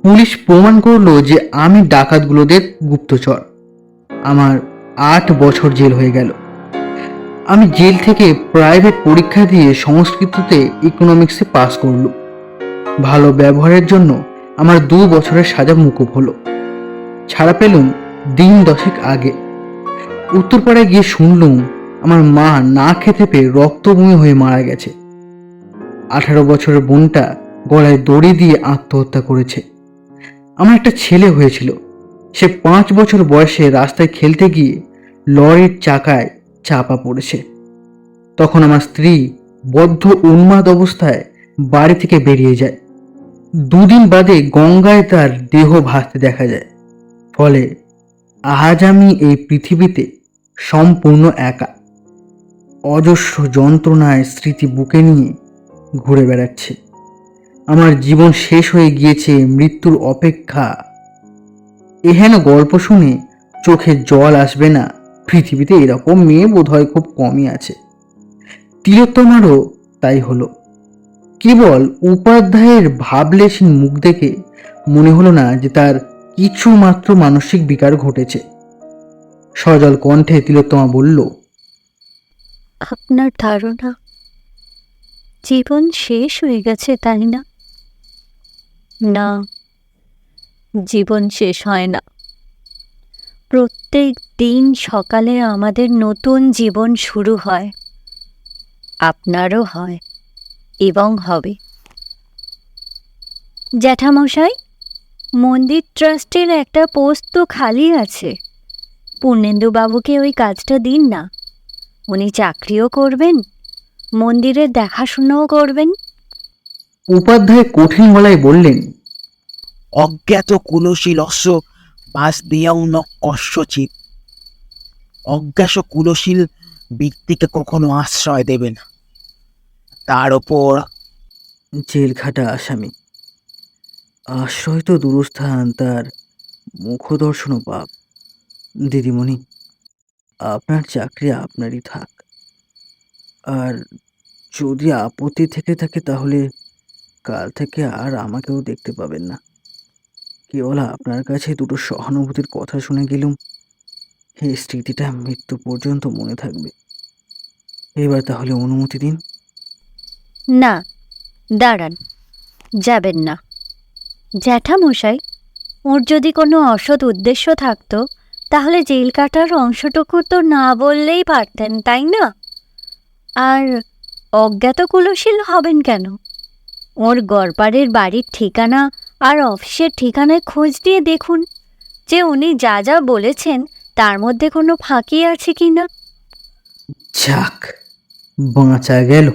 পুলিশ প্রমাণ করলো যে আমি ডাকাতগুলোদের গুপ্তচর। আমার 8 বছর জেল হয়ে গেল। আমি জেল থেকে প্রাইভেট পরীক্ষা দিয়ে সংস্কৃততে ইকোনমিক্সে পাস করলুম। ভালো ব্যবহারের জন্য আমার 2 বছরের সাজা মুকুব হলো। ছাড়া পেলুম দিন 10 আগে। উত্তরপাড়ায় গিয়ে শুনলুম আমার মা না খেতে পেয়ে রক্তবমি হয়ে মারা গেছে। 18 বছরের বোনটা গলায় দড়ি দিয়ে আত্মহত্যা করেছে। আমার একটা ছেলে হয়েছিল, সে 5 বছর বয়সে রাস্তায় খেলতে গিয়ে লরির চাকায় চাপা পড়েছে। তখন আমার স্ত্রী বদ্ধ উন্মাদ অবস্থায় বাড়ি থেকে বেরিয়ে যায়। 2 দিন বাদে গঙ্গায় তার দেহ ভাসতে দেখা যায়। ফলে আজ আমি এই পৃথিবীতে সম্পূর্ণ একা, অজস্র যন্ত্রণায় স্মৃতি বুকে নিয়ে ঘুরে বেড়াচ্ছে। আমার জীবন শেষ হয়ে গিয়েছে, মৃত্যুর অপেক্ষা। এহেন গল্প শুনে চোখে জল আসবে না? পৃথিবীতে এরকম মেয়ে বোধহয় খুব কমই আছে। তিলোত্তমারও তাই হলো। কেবল উপাধ্যায়ের ভাবলেশীন মুখ দেখে মনে হলো না যে তার কিছু মাত্র মানসিক বিকার ঘটেছে। সজল কণ্ঠে তিলোত্তমা বলল, আপনার ধারণা জীবন শেষ হয়ে গেছে, তাই না? না, জীবন শেষ হয় না। প্রত্যেক দিন সকালে আমাদের নতুন জীবন শুরু হয়। আপনারও হয় এবং হবে। জ্যাঠামশাই, মন্দির ট্রাস্টের একটা পোস্ট তো খালি আছে। পূর্ণেন্দুবাবুকে ওই কাজটা দিন না। উনি চাকরিও করবেন, মন্দিরের দেখাশোনাও করবেন। উপাধ্যায় কঠিন গলায় বললেন, অজ্ঞাত কুলশীলস্য বাস দিয়াও ন কস্যচিৎ। অজ্ঞাত কুলশীল ব্যক্তিকে কখনো আশ্রয় দেবে না। তার ওপর জেলখাটা আসামি, আশ্রয় তো দূরস্থান, তার মুখদর্শনও পাপ। দিদিমণি, আপনার চাকরি আপনারই থাক। আর যদি আপত্তি থেকে থাকে তাহলে কাল থেকে আর আমাকেও দেখতে পাবেন না। কেবল আপনার কাছে দুটো সহানুভূতির কথা শুনে গেলুম, এই স্মৃতিটা মৃত্যু পর্যন্ত মনে থাকবে। এবার তাহলে অনুমতি দিন। না, দাঁড়ান, যাবেন না। জ্যাঠামশাই, ওর যদি কোনো অসৎ উদ্দেশ্য থাকতো তাহলে জেল কাটার অংশটুকু তো না বললেই পারতেন, তাই না? আর অজ্ঞাত কুলশীল হবেন কেন? ওর গড়পাড়ের বাড়ির ঠিকানা আর অফিসের ঠিকানায় খোঁজ দিয়ে দেখুন যে উনি যা যা বলেছেন তার মধ্যে কোনো ফাঁকি আছে কি না। যাক, বাঁচা গেল।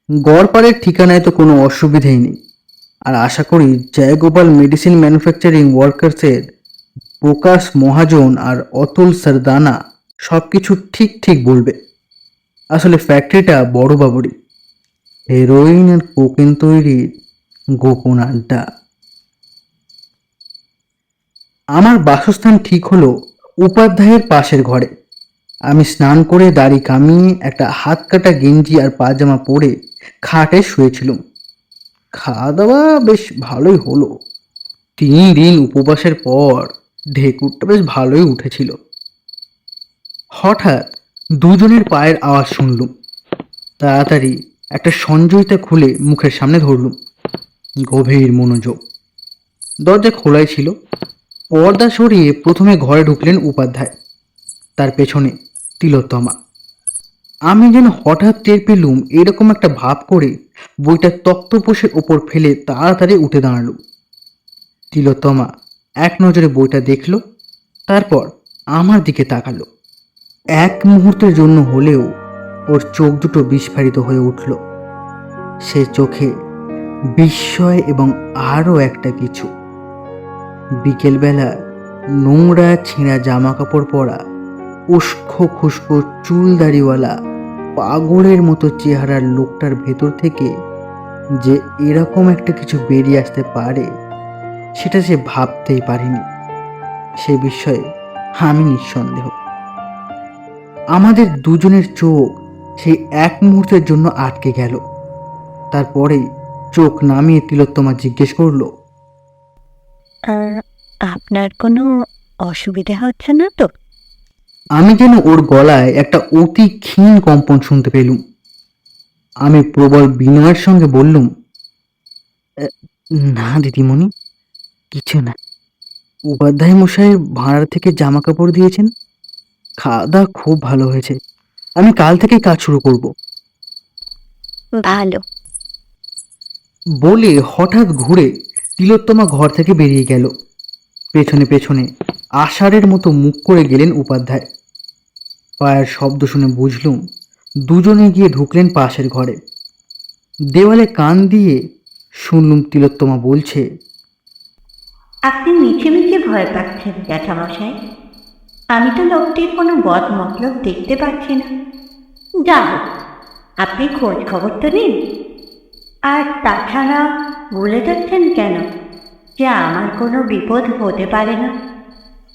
গড়পাড়ের ঠিকানায় তো কোনো অসুবিধেই নেই। আর আশা করি জয়গোপাল মেডিসিন ম্যানুফ্যাকচারিং ওয়ার্কার্সের প্রকাশ মহাজন আর অতুল সরদানা সব কিছু ঠিক ঠিক বলবে। আসলে ফ্যাক্টরিটা বড়বাবুরই। হেরোইন আর কোকেন তৈরির গোপন আড্ডা। আমার বাসস্থান ঠিক হলো উপাধ্যায়ের পাশের ঘরে। আমি স্নান করে দাড়ি কামিয়ে একটা হাত কাটা গেঞ্জি আর পাজামা পরে খাটে শুয়েছিলাম। খাওয়া দাওয়া বেশ ভালোই হলো। 3 দিন উপবাসের পর ঢেকুরটা বেশ ভালোই উঠেছিল। হঠাৎ দুজনের পায়ের আওয়াজ শুনলুম। তাড়াতাড়ি একটা সঞ্জয়িতা খুলে মুখের সামনে ধরলুম। গভীর মনোযোগ। দরজা খোলাই ছিল। পর্দা সরিয়ে প্রথমে ঘরে ঢুকলেন উপাধ্যায়, তার পেছনে তিলোত্তমা। আমি যেন হঠাৎ টের পেলুম এরকম একটা ভাব করে বইটা তক্তপোষের ওপর ফেলে তাড়াতাড়ি উঠে দাঁড়ালুম। তিলোত্তমা এক নজরে বইটা দেখল, তারপর আমার দিকে তাকালো। এক মুহূর্তের জন্য হলেও ওর চোখ দুটো বিস্ফারিত হয়ে উঠল। সে চোখে বিস্ময় এবং আরও একটা কিছু। বিকেলবেলা নোংরা ছেঁড়া জামা কাপড় পরা, উস্কো খুস্কো চুল দাড়িওয়ালা পাগলের মতো চেহারার লোকটার ভেতর থেকে যে এরকম একটা কিছু বেরিয়ে আসতে পারে সেটা সে ভাবতেই পারেনি। সে বিষয়ে আমি নিঃসন্দেহ। আমাদের দুজনের চোখ সেই এক মুহূর্তের জন্য আটকে গেল। তারপরেই চোখ নামিয়ে তিলোত্তমা জিজ্ঞেস করলো, আপনার কোনো অসুবিধা হচ্ছে না তো? আমি যেন ওর গলায় একটা অতি ক্ষীণ কম্পন শুনতে পেলুম। আমি প্রবল বিনয়ের সঙ্গে বললুম, না দিদিমণি, কিছু না। উপাধ্যায় মশাইয়ের ভাড়া থেকে জামা কাপড় দিয়েছেন, খাওয়া দাওয়া খুব ভালো হয়েছে। আমি কাল থেকেই কাজ শুরু করব। ভালো। বলে হঠাৎ ঘুরে তিলোত্তমা ঘর থেকে বেরিয়ে গেল। পেছনে পেছনে আষাঢ়ের মতো মুখ করে গেলেন উপাধ্যায়। পায়ের শব্দ শুনে বুঝলুম দুজনে গিয়ে ঢুকলেন পাশের ঘরে। দেওয়ালে কান দিয়ে শুনলুম তিলোত্তমা বলছে, আপনি মিছে মিছে ভয় পাচ্ছেন জ্যাঠামশাই। আমি তো লোকটির কোনো বদ মতলব দেখতে পাচ্ছি না। যা হোক, আপনি খোঁজ খবর তো নিন। আর তাছাড়া বলে যাচ্ছেন কেন যে আমার কোনো বিপদ হতে পারে না?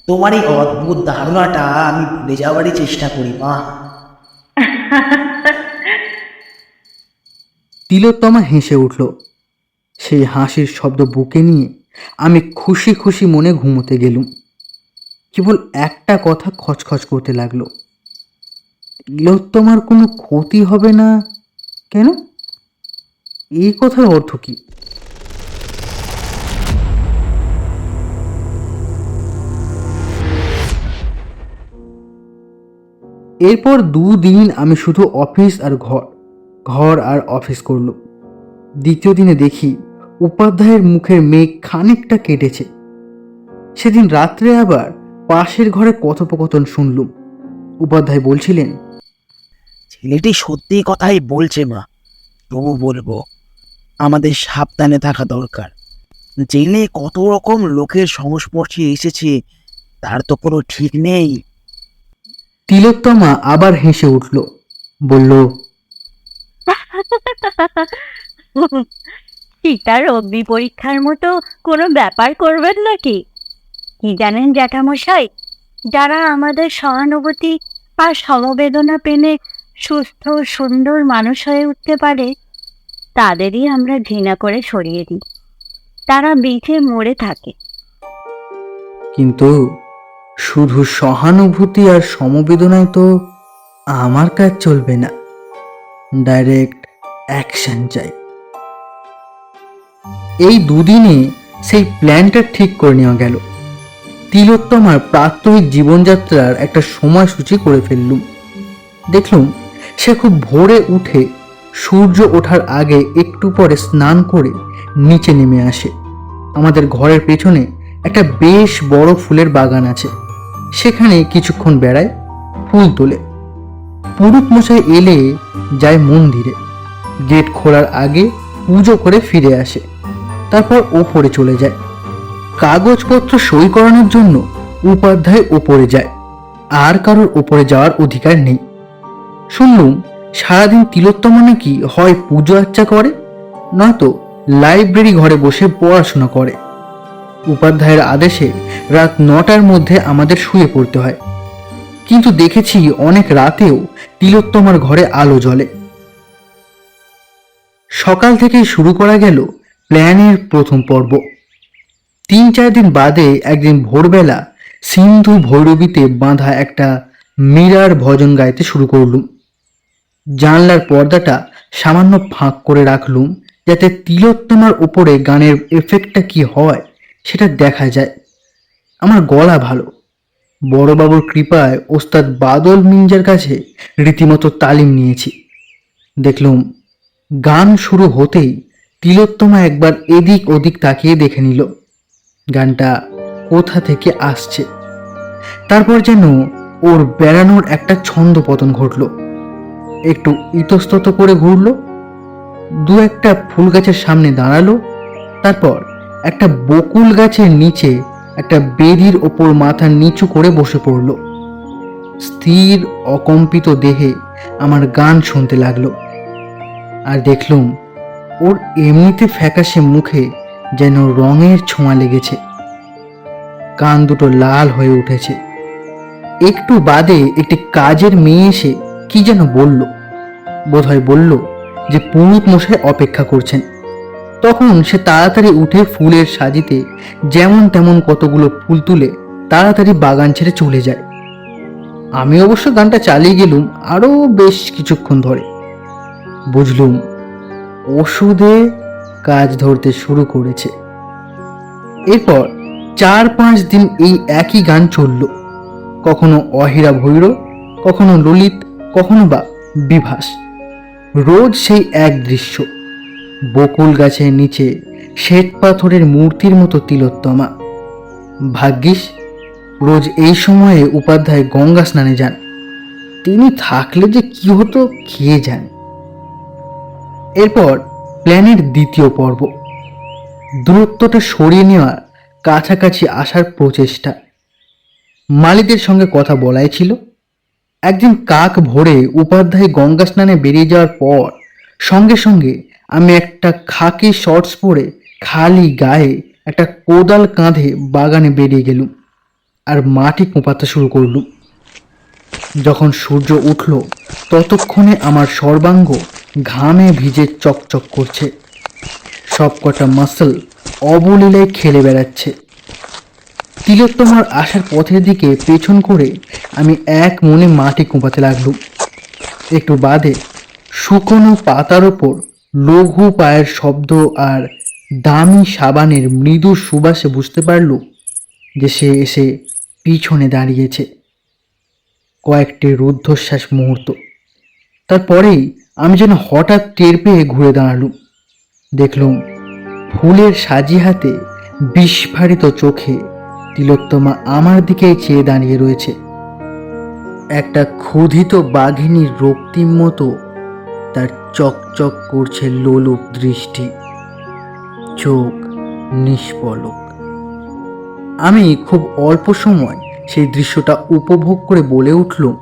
তোমার এই অদ্ভুত ধারণাটা আমি ভুলে যাওয়ারই চেষ্টা করি মা। তিলোত্তমা হেসে উঠল। সেই হাসির শব্দ বুকে নিয়ে আমি খুশি খুশি মনে ঘুমোতে গেলুম। কেবল একটা কথা খচখচ করতে লাগলো, তিলোত্তমার কোনো ক্ষতি হবে না কেন? এই কথার অর্থ কি? এরপর 2 দিন আমি শুধু অফিস আর ঘর আর অফিস করলো। দ্বিতীয় দিনে দেখি উপাধ্যায়ের মুখের মেঘ খানিকটা কেটেছে। সেদিন রাত্রে আবার পাশের ঘরে কথোপকথন শুনলুম। উপাধ্যায় বলছিলেন, ছেলেটি সত্যি কথাই বলছে মা। তবু বলবো, আমাদের সাবধানে থাকা দরকার। জেলে কত রকম লোকের সংস্পর্শে এসেছে তার তো কোনো ঠিক নেই। তিলোত্তমা আবার হেসে উঠল, বলল, সীতার অগ্নি পরীক্ষার মতো কোনো ব্যাপার করবেন নাকি? কি জানেন জ্যাঠামশাই, যারা আমাদের সহানুভূতি আর সমবেদনা পেনে সুস্থ সুন্দর মানুষ হয়ে উঠতে পারে, তাদেরই আমরা ঘৃণা করে সরিয়ে দিই। তারা বেঁচে মরে থাকে। কিন্তু শুধু সহানুভূতি আর সমবেদনায় তো আমার কাজ চলবে না, ডাইরেক্ট অ্যাকশন চাই। এই 2 দিনে সেই প্ল্যানটা ঠিক করে নেওয়া গেল। তিলোত্তমার প্রাত্যহিক জীবনযাত্রার একটা সময়সূচি করে ফেললুম। দেখলুম সে খুব ভোরে উঠে সূর্য ওঠার আগে একটু পরে স্নান করে নিচে নেমে আসে। আমাদের ঘরের পেছনে একটা বেশ বড় ফুলের বাগান আছে, সেখানে কিছুক্ষণ বেড়ায়, ফুল তোলে। পুরুত মশাই এলে যায় মন্দিরে, গেট খোলার আগে পুজো করে ফিরে আসে, তারপর ওপরে চলে যায়। কাগজপত্র সই করানোর জন্য উপাধ্যায় ওপরে যায়, আর কারোর ওপরে যাওয়ার অধিকার নেই। শুনলুম সারাদিন তিলোত্তমা নাকি হয় পুজো আর্চা করে, নয়তো লাইব্রেরি ঘরে বসে পড়াশোনা করে। উপাধ্যায়ের আদেশে রাত 9টার মধ্যে আমাদের শুয়ে পড়তে হয়, কিন্তু দেখেছি অনেক রাতেও তিলোত্তমার ঘরে আলো জ্বলে। সকাল থেকেই শুরু করা গেল প্ল্যানের প্রথম পর্ব। 3-4 দিন বাদে একদিন ভোরবেলা সিন্ধু ভৈরবীতে বাঁধা একটা মীরার ভজন গাইতে শুরু করলুম। জানলার পর্দাটা সামান্য ফাঁক করে রাখলুম, যাতে তিলোত্তমার ওপরে গানের এফেক্টটা কি হয় সেটা দেখা যায়। আমার গলা ভালো, বড়বাবুর কৃপায় ওস্তাদ বাদল মিঞ্জার কাছে রীতিমতো তালিম নিয়েছি। দেখলুম গান শুরু হতেই তিলোত্তমা একবার এদিক ওদিক তাকিয়ে দেখে নিল গানটা কোথা থেকে আসছে। তারপর যেন ওর বেড়ানোর একটা ছন্দ পতন ঘটল। একটু ইতস্তত করে ঘুরল, 2-একটা ফুল গাছের সামনে দাঁড়ালো, তারপর একটা বকুল গাছের নিচে একটা বেদির ওপর মাথা নিচু করে বসে পড়ল। স্থির অকম্পিত দেহে আমার গান শুনতে লাগলো। আর দেখলুম ওর এমনিতে ফ্যাকাশে মুখে যেন রঙের ছোঁয়া লেগেছে, কান দুটো লাল হয়ে উঠেছে। একটু বাদে একটি কাজের মেয়ে এসে কি যেন বলল, বোধহয় বলল যে পুরুত মশাই অপেক্ষা করছেন। তখন সে তাড়াতাড়ি উঠে ফুলের সাজিতে যেমন তেমন কতগুলো ফুল তুলে তাড়াতাড়ি বাগান ছেড়ে চলে যায়। আমি অবশ্য গানটা চালিয়ে গেলুম আরও বেশ কিছুক্ষণ ধরে। বুঝলুম ওষুধে কাজ ধরতে শুরু করেছে। এরপর 4-5 দিন এই একই গান চলল, কখনো অহিরা ভৈর, কখনো ললিত, কখনো বা বিভাস। রোজ সেই এক দৃশ্য, বকুল গাছের নিচে শ্বেত পাথরের মূর্তির মতো তিলোত্তমা। ভাগ্যিস রোজ এই সময়ে উপাধ্যায় গঙ্গা স্নানে যান, তিনি থাকলে যে কি হতো কে জানে। এরপর প্ল্যানের দ্বিতীয় পর্ব, দূরত্বটা সরিয়ে নেওয়ার কাছাকাছি আসার প্রচেষ্টা। মালিদের সঙ্গে কথা বলাই ছিল। একদিন কাক ভোরে উপাধ্যায় গঙ্গা স্নানে বেরিয়ে যাওয়ার পর সঙ্গে সঙ্গে আমি একটা খাকি শর্টস পরে খালি গায়ে একটা কোদাল কাঁধে বাগানে বেরিয়ে গেলুম আর মাটি কোপাতে শুরু করলুম। যখন সূর্য উঠল ততক্ষণে আমার সর্বাঙ্গ ঘামে ভিজে চকচক করছে, সবকটা মাসল অবলীলায় খেলে বেড়াচ্ছে। তিলোত্তমার আসার পথের দিকে পেছন করে আমি এক মনে মাটি কোপাতে লাগলুম। একটু বাদে শুকনো পাতার ওপর লঘু পায়ের শব্দ আর দামি সাবানের মৃদু সুবাসে বুঝতে পারল যে সে এসে পিছনে দাঁড়িয়েছে। কয়েকটি রুদ্ধশ্বাস মুহূর্ত, তারপরেই আমি যেন হঠাৎ টের পেয়ে ঘুরে দাঁড়ালুম। দেখলুম ফুলের সাজি হাতে বিস্ফারিত চোখে তিলোত্তমা আমার দিকেই চেয়ে দাঁড়িয়ে রয়েছে। একটা ক্ষুধিত বাঘিনীর রক্তিম মতো তার চকচক করছে লোলুপ দৃষ্টি, চোখ নিষ্পলক। আমি খুব অল্প সময় সেই দৃশ্যটা উপভোগ করে বলে উঠলুম,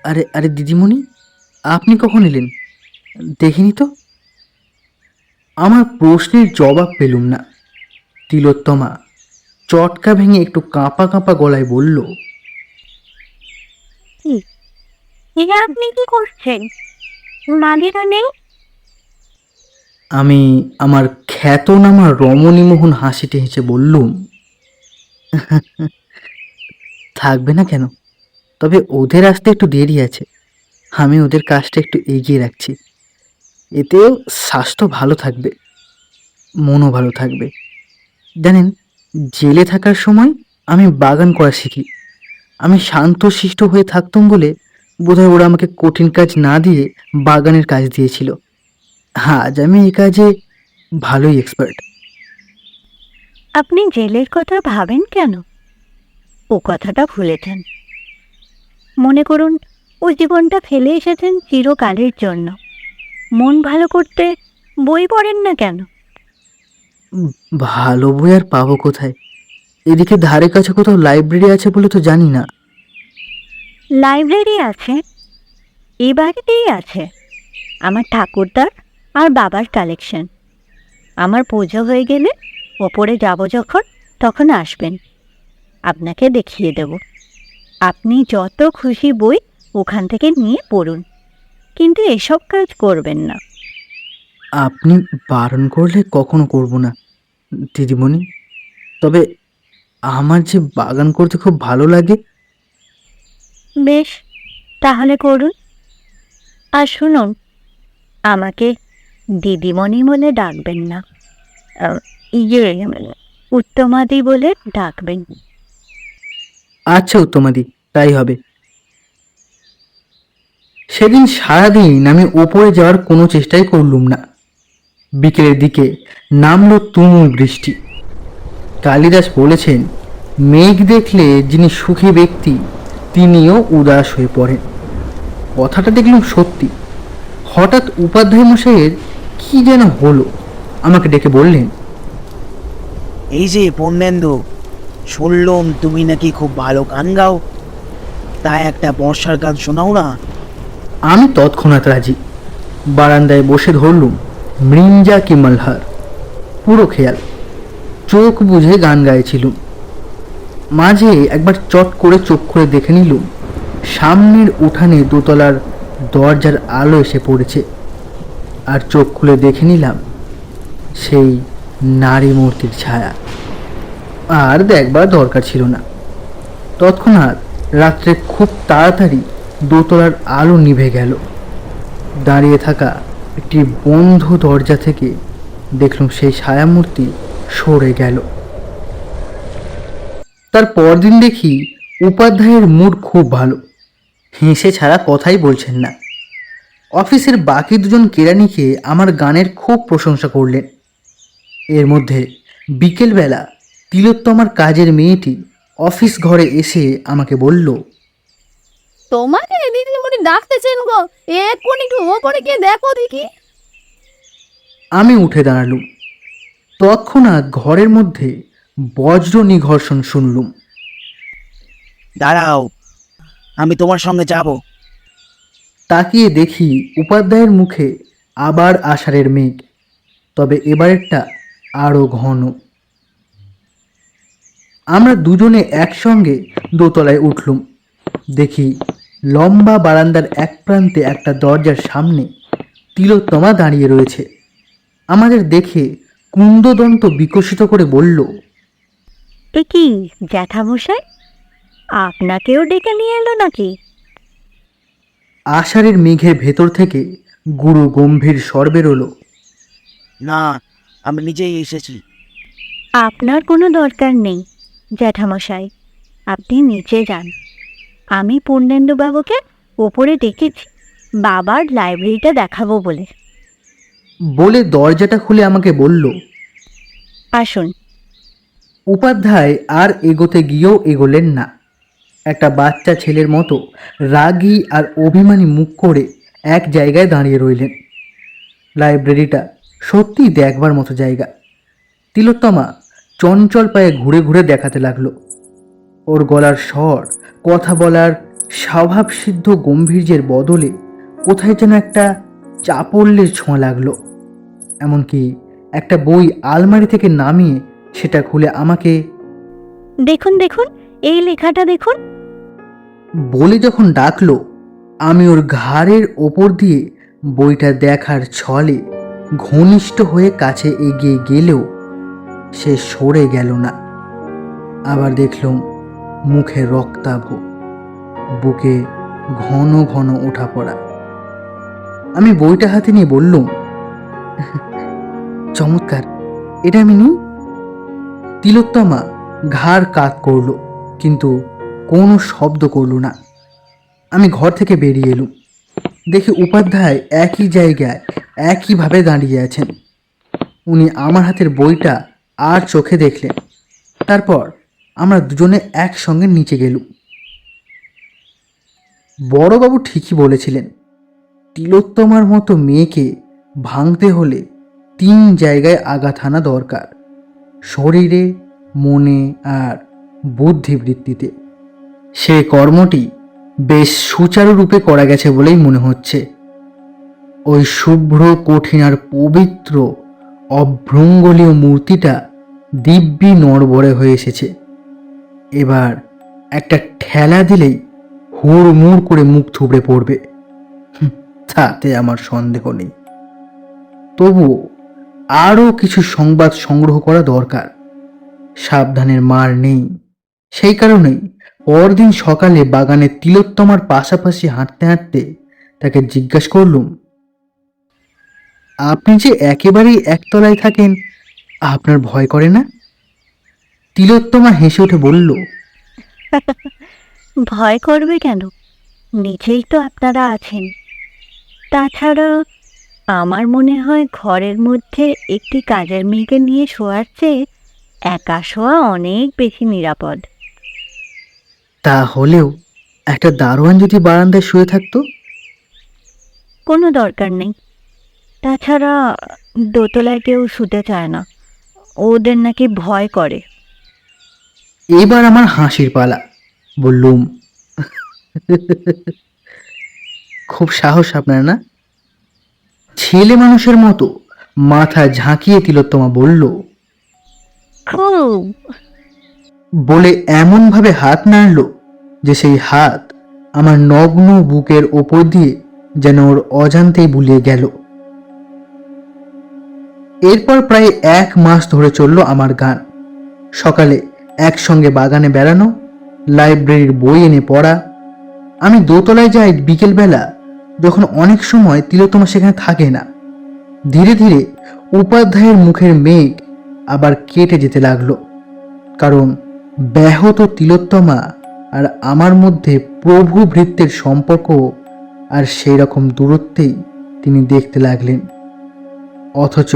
আরে আরে দিদিমণি, আপনি কখন এলেন? দেখিনি তো। আমার প্রশ্নের জবাব পেলুম না। তিলোত্তমা চটকা ভেঙে একটু কাঁপা কাঁপা গলায় বলল, আপনি কি করছেন? মালিরা নেই? আমি আমার খ্যাতনামা রমণীমোহন হাসিতে হেসে বললুম, থাকবে না কেন, তবে ওদের আসতে একটু দেরি আছে। আমি ওদের কাজটা একটু এগিয়ে রাখছি, এতেও স্বাস্থ্য ভালো থাকবে, মনও ভালো থাকবে। জানেন, জেলে থাকার সময় আমি বাগান করা শিখি। আমি শান্তশিষ্ট হয়ে থাকতাম বলে বোধহয় ওরা আমাকে কঠিন কাজ না দিয়ে বাগানের কাজ দিয়েছিল। আজ আমি এই কাজে ভালোই এক্সপার্ট। আপনি জেলের কথা ভাবেন কেন? ও কথাটা ভুলেছেন। মনে করুন ওই জীবনটা ফেলে এসেছেন চিরকালের জন্য। মন ভালো করতে বই পড়েন না কেন? ভালো বই আর পাবো কোথায়? এদিকে ধারে কাছে কোথাও লাইব্রেরি আছে বলে তো জানি না। লাইব্রেরি আছে, এই বাড়িতেই আছে। আমার ঠাকুরদার আর বাবার কালেকশন। আমার পুজো হয়ে গেলে ওপরে যাব যখন, তখন আসবেন, আপনাকে দেখিয়ে দেব। আপনি যত খুশি বই ওখান থেকে নিয়ে পড়ুন, কিন্তু এসব কাজ করবেন না। আপনি বারণ করলে কখনো করব না দিদিমণি। তবে আমার যে বাগান করতে খুব ভালো লাগে। বেশ, তাহলে করুন। আর শুনুন, আমাকে দিদিমণি বলে ডাকবেন না, উত্তমাদি বলে ডাকবেন। আচ্ছা উত্তমাদি, তাই হবে। সেদিন সারাদিন আমি ওপরে যাওয়ার কোনো চেষ্টাই করলুম না। বিকেলের দিকে নামলো তুমুল বৃষ্টি। কালিদাস বলেছেন, মেঘ দেখলে যিনি সুখী ব্যক্তি তিনিও উদাস হয়ে পড়েন। কথাটা দেখলাম সত্যি। হঠাৎ উপাধ্যায় মশাইয়ের কি যেন হলো, আমাকে ডেকে বললেন, এই যে পূর্ণেন্দু, শুনলাম তুমি নাকি খুব ভালো গান গাও, তাই একটা বর্ষার গান শোনাও না। আমি তৎক্ষণাৎ রাজি। বারান্দায় বসে ধরলুম মৃঞ্জা কি মলহার, পুরো খেয়াল, চোখ বুঝে গান গাইছিলুম। মাঝে একবার চট করে চোখ করে দেখে নিলুম সামনের উঠানে দোতলার দরজার আলো এসে পড়েছে, আর চোখ খুলে দেখে নিলাম সেই নারী মূর্তির ছায়া। আর দেখবার দরকার ছিল না। তৎক্ষণাৎ রাত্রে খুব তাড়াতাড়ি দোতলার আলো নিভে গেল। দাঁড়িয়ে থাকা একটি বন্ধ দরজা থেকে দেখলাম সেই ছায়ামূর্তি সরে গেল। তার পরদিন দেখি উপাধ্যায়ের মুড খুব ভালো, হেসে ছাড়া কথাই বলছেন না। অফিসের বাকি দুজন কেরানিকে আমার গানের খুব প্রশংসা করলেন। এর মধ্যে বিকেলবেলা তিলোত্তমার কাজের মেয়েটি অফিস ঘরে এসে আমাকে বলল, তোমাকে দিদিমণি ডাকতেছেন গো, এক্ষুনি একটু ওপরে গিয়ে দেখো দেখি। আমি উঠে দাঁড়ালুম। তৎক্ষণাৎ ঘরের মধ্যে বজ্র নিঘর্ষণ শুনলুম। দাঁড়াও, আমি তোমার সঙ্গে যাব। তাকিয়ে দেখি উপাধ্যায়ের মুখে আবার আষাঢ়ের মেঘ, তবে এবারেরটা আরো ঘন। আমরা দুজনে একসঙ্গে দোতলায় উঠলুম। দেখি লম্বা বারান্দার এক প্রান্তে একটা দরজার সামনে তিলোত্তমা দাঁড়িয়ে রয়েছে। আমাদের দেখে কুন্দদন্ত বিকশিত করে বলল, এ কি জ্যাঠামশাই, আপনাকেও ডেকে নিয়ে এলো নাকি? আষাঢ়ের মেঘের ভেতর থেকে গুরু গম্ভীর স্বর বেরোলো, না, আমি নিজেই এসেছি। আপনার কোনো দরকার নেই জ্যাঠামশাই, আপনি নিচে যান। আমি পূর্ণেন্দুবাবুকে ওপরে ডেকেছি বাবার লাইব্রেরিটা দেখাবো বলে। বলে দরজাটা খুলে আমাকে বলল, আসুন। উপাধ্যায় আর এগোতে গিয়েও এগোলেন না। একটা বাচ্চা ছেলের মতো রাগী আর অভিমানী মুখ করে এক জায়গায় দাঁড়িয়ে রইলেন। লাইব্রেরিটা সত্যি দেখবার মতো জায়গা। তিলোত্তমা চঞ্চল পায়ে ঘুরে ঘুরে দেখাতে লাগলো। ওর গলার স্বর, কথা বলার স্বভাবসিদ্ধ গম্ভীর্যের বদলে কোথায় যেন একটা চাপল্যের ছোঁয়া লাগলো। এমনকি একটা বই আলমারি থেকে নামিয়ে সেটা খুলে আমাকে দেখুন দেখুন, এই লেখাটা দেখুন। বলে যখন ডাকলো, আমি ওর ঘাড়ের ওপর দিয়ে বইটা দেখার ছলে ঘনিষ্ঠ হয়ে কাছে এগিয়ে গেলেও সে সরে গেল না। আবার দেখলুম মুখে রক্তাভ, বুকে ঘন ঘন ওঠা পড়া। আমি বইটা হাতে নিয়ে বললুম, চমৎকার, এটা আমি নিই। তিলোত্তমা ঘাড় কাত করল, কিন্তু কোনো শব্দ করল না। আমি ঘর থেকে বেরিয়ে এলুম। দেখি উপাধ্যায় একই জায়গায় একইভাবে দাঁড়িয়ে আছেন। উনি আমার হাতের বইটা আর চোখে দেখলেন। তারপর আমরা দুজনে একসঙ্গে নিচে গেলুম। বড়বাবু ঠিকই বলেছিলেন, তিলোত্তমার মতো মেয়েকে ভাঙতে হলে 3 জায়গায় আঘাত হানা দরকার, শরীরে, মনে আর বুদ্ধিবৃত্তিতে। সে কর্মটি বেশ সুচারুরূপে করা গেছে বলেই মনে হচ্ছে। ওই শুভ্র, কঠিন আর পবিত্র অভ্রঙ্গলীয় মূর্তিটা দিব্যি নড়বড়ে হয়ে এসেছে। এবার একটা ঠেলা দিলেই হুড়মুড় করে মুখ থুবড়ে পড়বে, তাতে আমার সন্দেহ নেই। তবুও আরও কিছু সংবাদ সংগ্রহ করা দরকার। সাবধানের মার নেই। সেই কারণেই পরদিন সকালে বাগানে তিলোত্তমার পাশাপাশি হাঁটতে হাঁটতে তাকে জিজ্ঞাসা করলুম, আপনি যে একেবারেই একতলায় থাকেন, আপনার ভয় করে না? তিলোত্তমা হেসে উঠে বলল, ভয় করবে কেন, নিচেই তো আপনারা আছেন। তাছাড়া আমার মনে হয় ঘরের মধ্যে একটি কাজের মেয়েকে নিয়ে শোয়ার চেয়ে একা শোয়া অনেক বেশি নিরাপদ। তাহলেও একটা দারোয়ান যদি বারান্দায় শুয়ে থাকতো? কোনো দরকার নেই। তাছাড়া দোতলায় কেউ শুতে চায় না, ওদের নাকি ভয় করে। এবার আমার হাসির পালা। বললুম, খুব সাহস আপনার না? ছেলে মানুষের মতো মাথা ঝাঁকিয়ে তিলোত্তমা বলল, খুব। বলে এমনভাবে হাত নাড়ল যে সেই হাত আমার নগ্ন বুকের ওপর দিয়ে যেন ওর অজান্তেই বুলিয়ে গেল। এরপর প্রায় 1 মাস ধরে চলল আমার গান। সকালে একসঙ্গে বাগানে বেড়ানো, লাইব্রেরির বই এনে পড়া। আমি দোতলায় যাই বিকেলবেলা, যখন অনেক সময় তিলোত্তমা সেখানে থাকে না। ধীরে ধীরে উপাধ্যায়ের মুখের মেঘ আবার কেটে যেতে লাগলো, কারণ ব্যাহত তিলোত্তমা আর আমার মধ্যে প্রভু ভৃত্যের সম্পর্ক আর সেই রকম দূরত্বেই তিনি দেখতে লাগলেন। অথচ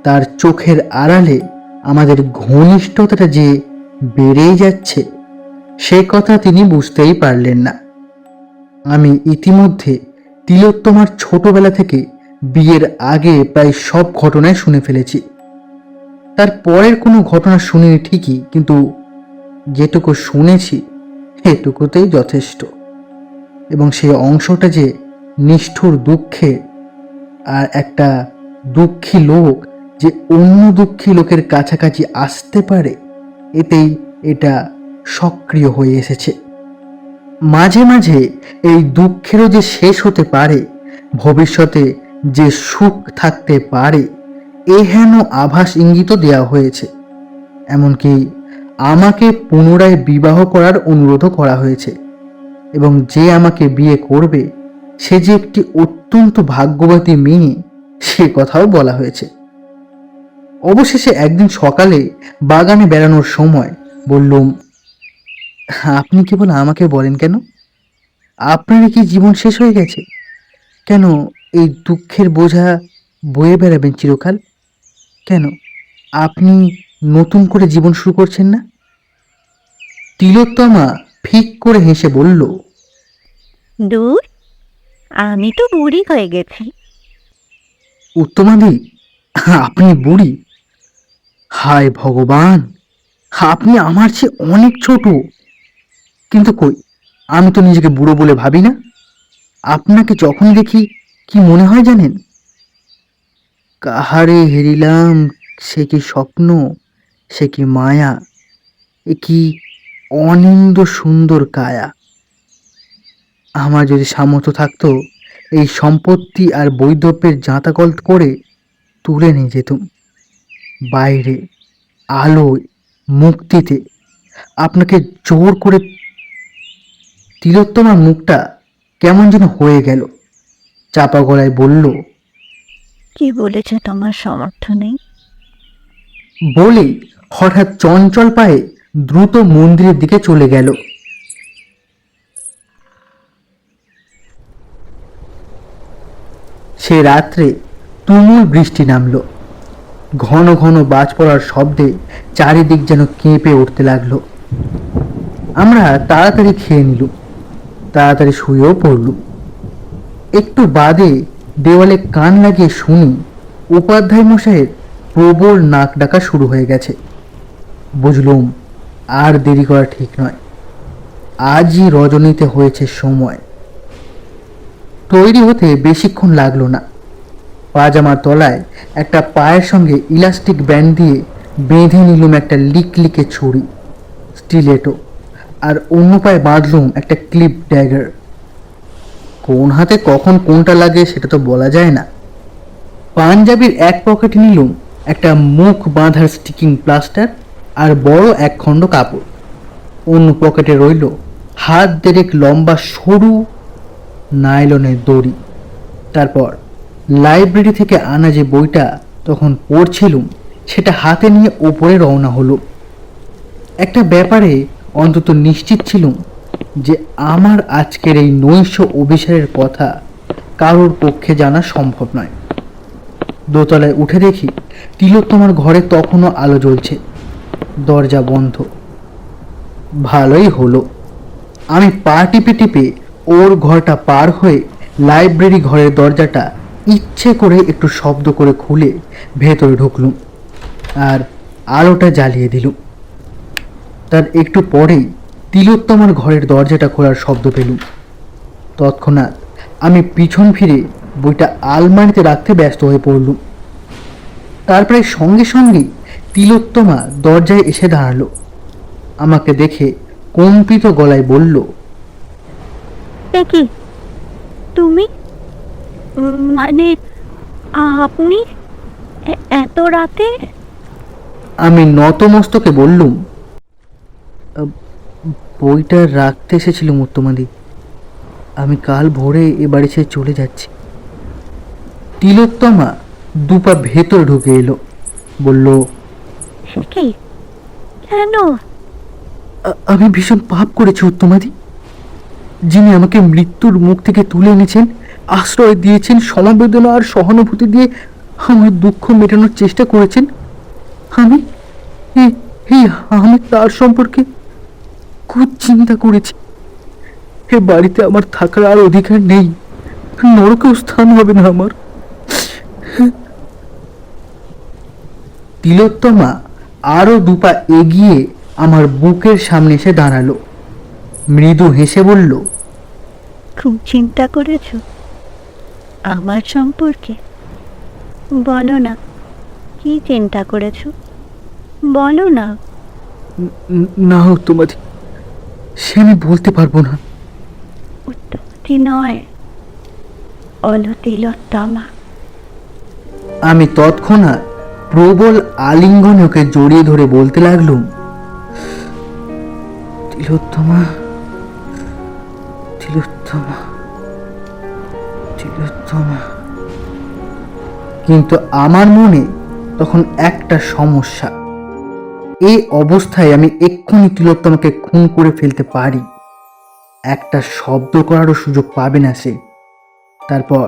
তার চোখের আড়ালে আমাদের ঘনিষ্ঠতাটা যে বেড়েই যাচ্ছে, সে কথা তিনি বুঝতেই পারলেন না। আমি ইতিমধ্যে তিলোত্তমার ছোটবেলা থেকে বিয়ের আগে প্রায় সব ঘটনায় শুনে ফেলেছি। তার পরের কোনো ঘটনা শুনিনি ঠিকই, কিন্তু যেটুকু শুনেছি এটুকুতেই যথেষ্ট। এবং সেই অংশটা যে নিষ্ঠুর দুঃখে, আর একটা দুঃখী লোক যে অন্য দুঃখী লোকের কাছাকাছি আসতে পারে, এতেই এটা সক্রিয় হয়ে এসেছে। মাঝে মাঝে এই দুঃখেরও যে শেষ হতে পারে, ভবিষ্যতে যে সুখ থাকতে পারে, এহেন আভাস ইঙ্গিতও দেওয়া হয়েছে। এমনকি আমাকে পুনরায় বিবাহ করার অনুরোধও করা হয়েছে, এবং যে আমাকে বিয়ে করবে সে যে একটি অত্যন্ত ভাগ্যবতী মেয়ে, সে কথাও বলা হয়েছে। অবশেষে একদিন সকালে বাগানে বেড়ানোর সময় বললুম, আপনি কেবল আমাকে বলেন কেন? আপনারই কি জীবন শেষ হয়ে গেছে? কেন এই দুঃখের বোঝা বয়ে বেড়াবেন চিরকাল? কেন আপনি নতুন করে জীবন শুরু করছেন না? তিলোত্তমা ফিক করে হেসে বলল, দূর, আমি তো বুড়ি হয়ে গেছি। উত্তমাদি, আপনি বুড়ি? হায় ভগবান, আপনি আমার চেয়ে অনেক ছোট। কিন্তু কই, আমি তো নিজেকে বুড়ো বলে ভাবি না। আপনাকে যখন দেখি কি মনে হয় জানেন? কাহারে হেরিলাম, সে কি স্বপ্ন, সে কি মায়া, এ কি অনিন্দ সুন্দর কায়া। আমার যদি সামর্থ্য থাকতো, এই সম্পত্তি আর বৈধব্যের জাঁতাকল করে তুলে নিয়ে যেতুম বাইরে, আলোয়, মুক্তিতে, আপনাকে জোর করে। তিলোত্তমার মুখটা কেমন যেন হয়ে গেল, চাপা গলায় বলল, কি বলেছে তোমার সামর্থ্য নেই? বলেই হঠাৎ চঞ্চল পায়ে দ্রুত মন্দিরের দিকে চলে গেল। সে রাত্রে তুমুল বৃষ্টি নামলো। ঘন ঘন বাজ পড়ার শব্দে চারিদিক যেন কেঁপে উঠতে লাগলো। আমরা তাড়াতাড়ি খেয়ে নিলুম, তাড়াতাড়ি শুয়েও পড়লুম। একটু বাদে দেওয়ালে কান লাগিয়ে শুনি উপাধ্যায় মশাইয়ের প্রবল নাক ডাকা শুরু হয়ে গেছে। বুঝলুম আর দেরি করা ঠিক নয়, আজই রজনীতে হয়েছে সময়। তৈরি হতে বেশিক্ষণ লাগলো না। পাজামার তলায় একটা পায়ের সঙ্গে ইলাস্টিক ব্যান্ড দিয়ে বেঁধে নিলুম একটা লিকলিকে ছুরি, স্টিলেটো, আর অন্য পায়ে বাঁধলুম একটা ক্লিপ ড্যাগার। কোন হাতে কখন কোনটা লাগে সেটা তো বলা যায় না। পাঞ্জাবির এক পকেটে নিলুম একটা মুখ বাঁধার স্টিকিং প্লাস্টার আর বড় এক খণ্ড কাপড়। অন্য পকেটে রইল হাত দেড়েক লম্বা সরু নাইলনের দড়ি। তারপর লাইব্রেরি থেকে আনা যে বইটা তখন পড়ছিলুম, সেটা হাতে নিয়ে ওপরে রওনা হলো। একটা ব্যাপারে অন্তত নিশ্চিত ছিলুম, যে আমার আজকের এই নৈশ অভিসারের কথা কারোর পক্ষে জানা সম্ভব নয়। দোতলায় উঠে দেখি তিলোত্তমার ঘরে তখনও আলো জ্বলছে, দরজা বন্ধ। ভালোই হলো। আমি পা টিপে টিপে ওর ঘরটা পার হয়ে লাইব্রেরি ঘরের দরজাটা ইচ্ছে করে একটু শব্দ করে খুলে ভেতরে ঢুকলুম আর আলোটা জ্বালিয়ে দিলুম। তার একটু পরেই তিলোত্তমার ঘরের দরজাটা খোলার শব্দ পেলুম। তৎক্ষণাৎ আমি পিছন ফিরে বইটা আলমারিতে রাখতে ব্যস্ত হয়ে পড়লুম। তার প্রায় সঙ্গে সঙ্গেই তিলোত্তমা দরজায় এসে দাঁড়ালো। আমাকে দেখে কম্পিত গলায় বলল, কি তুমি, মানে আপনি এত রাতে? আমি নতমস্তকে বললুম, বইটা রাখতে এসেছিলুম উত্তমাদি, আমি কাল ভোরে এ বাড়ি ছেড়ে চলে যাচ্ছি। তিলোত্তমা দুপা ভেতরে ঢুকে এলো, বলল, কি, কেন? আমি ভীষণ পাপ করেছি উত্তমাদি। যিনি আমাকে মৃত্যুর মুখ থেকে তুলে এনেছেন, আশ্রয় দিয়েছেন, সমবেদনা আর সহানুভূতি দিয়ে আমার দুঃখ মেটানোর চেষ্টা করেছেন, আমি আমি তার সম্পর্কে খুব চিন্তা করেছি। এ বাড়িতে আমার থাকার আর অধিকার নেই, নরকেও স্থান হবে না আমার। তিলোত্তমা আরো দুপা এগিয়ে আমার বুকের সামনে এসে দাঁড়ালো। মৃদু হেসে বলল, খুব চিন্তা করেছো আমার সম্পর্কে? বলো না, কি চিন্তা করেছো? বলো না। না তোমাদের, সে আমি বলতে পারবো না। উত্তমতি নয়, তিলোত্তমা। আমি তৎক্ষণাৎ প্রবল আলিঙ্গনে ওকে জড়িয়ে ধরে বলতে লাগলুম, তিলোত্তমা, তিলোত্তমা, তিলোত্তমা। কিন্তু আমার মনে তখন একটা সমস্যা। এই অবস্থায় আমি এক্ষুনি তিলোত্তমাকে খুন করে ফেলতে পারি, একটা শব্দ করারও সুযোগ পাবে না সে। তারপর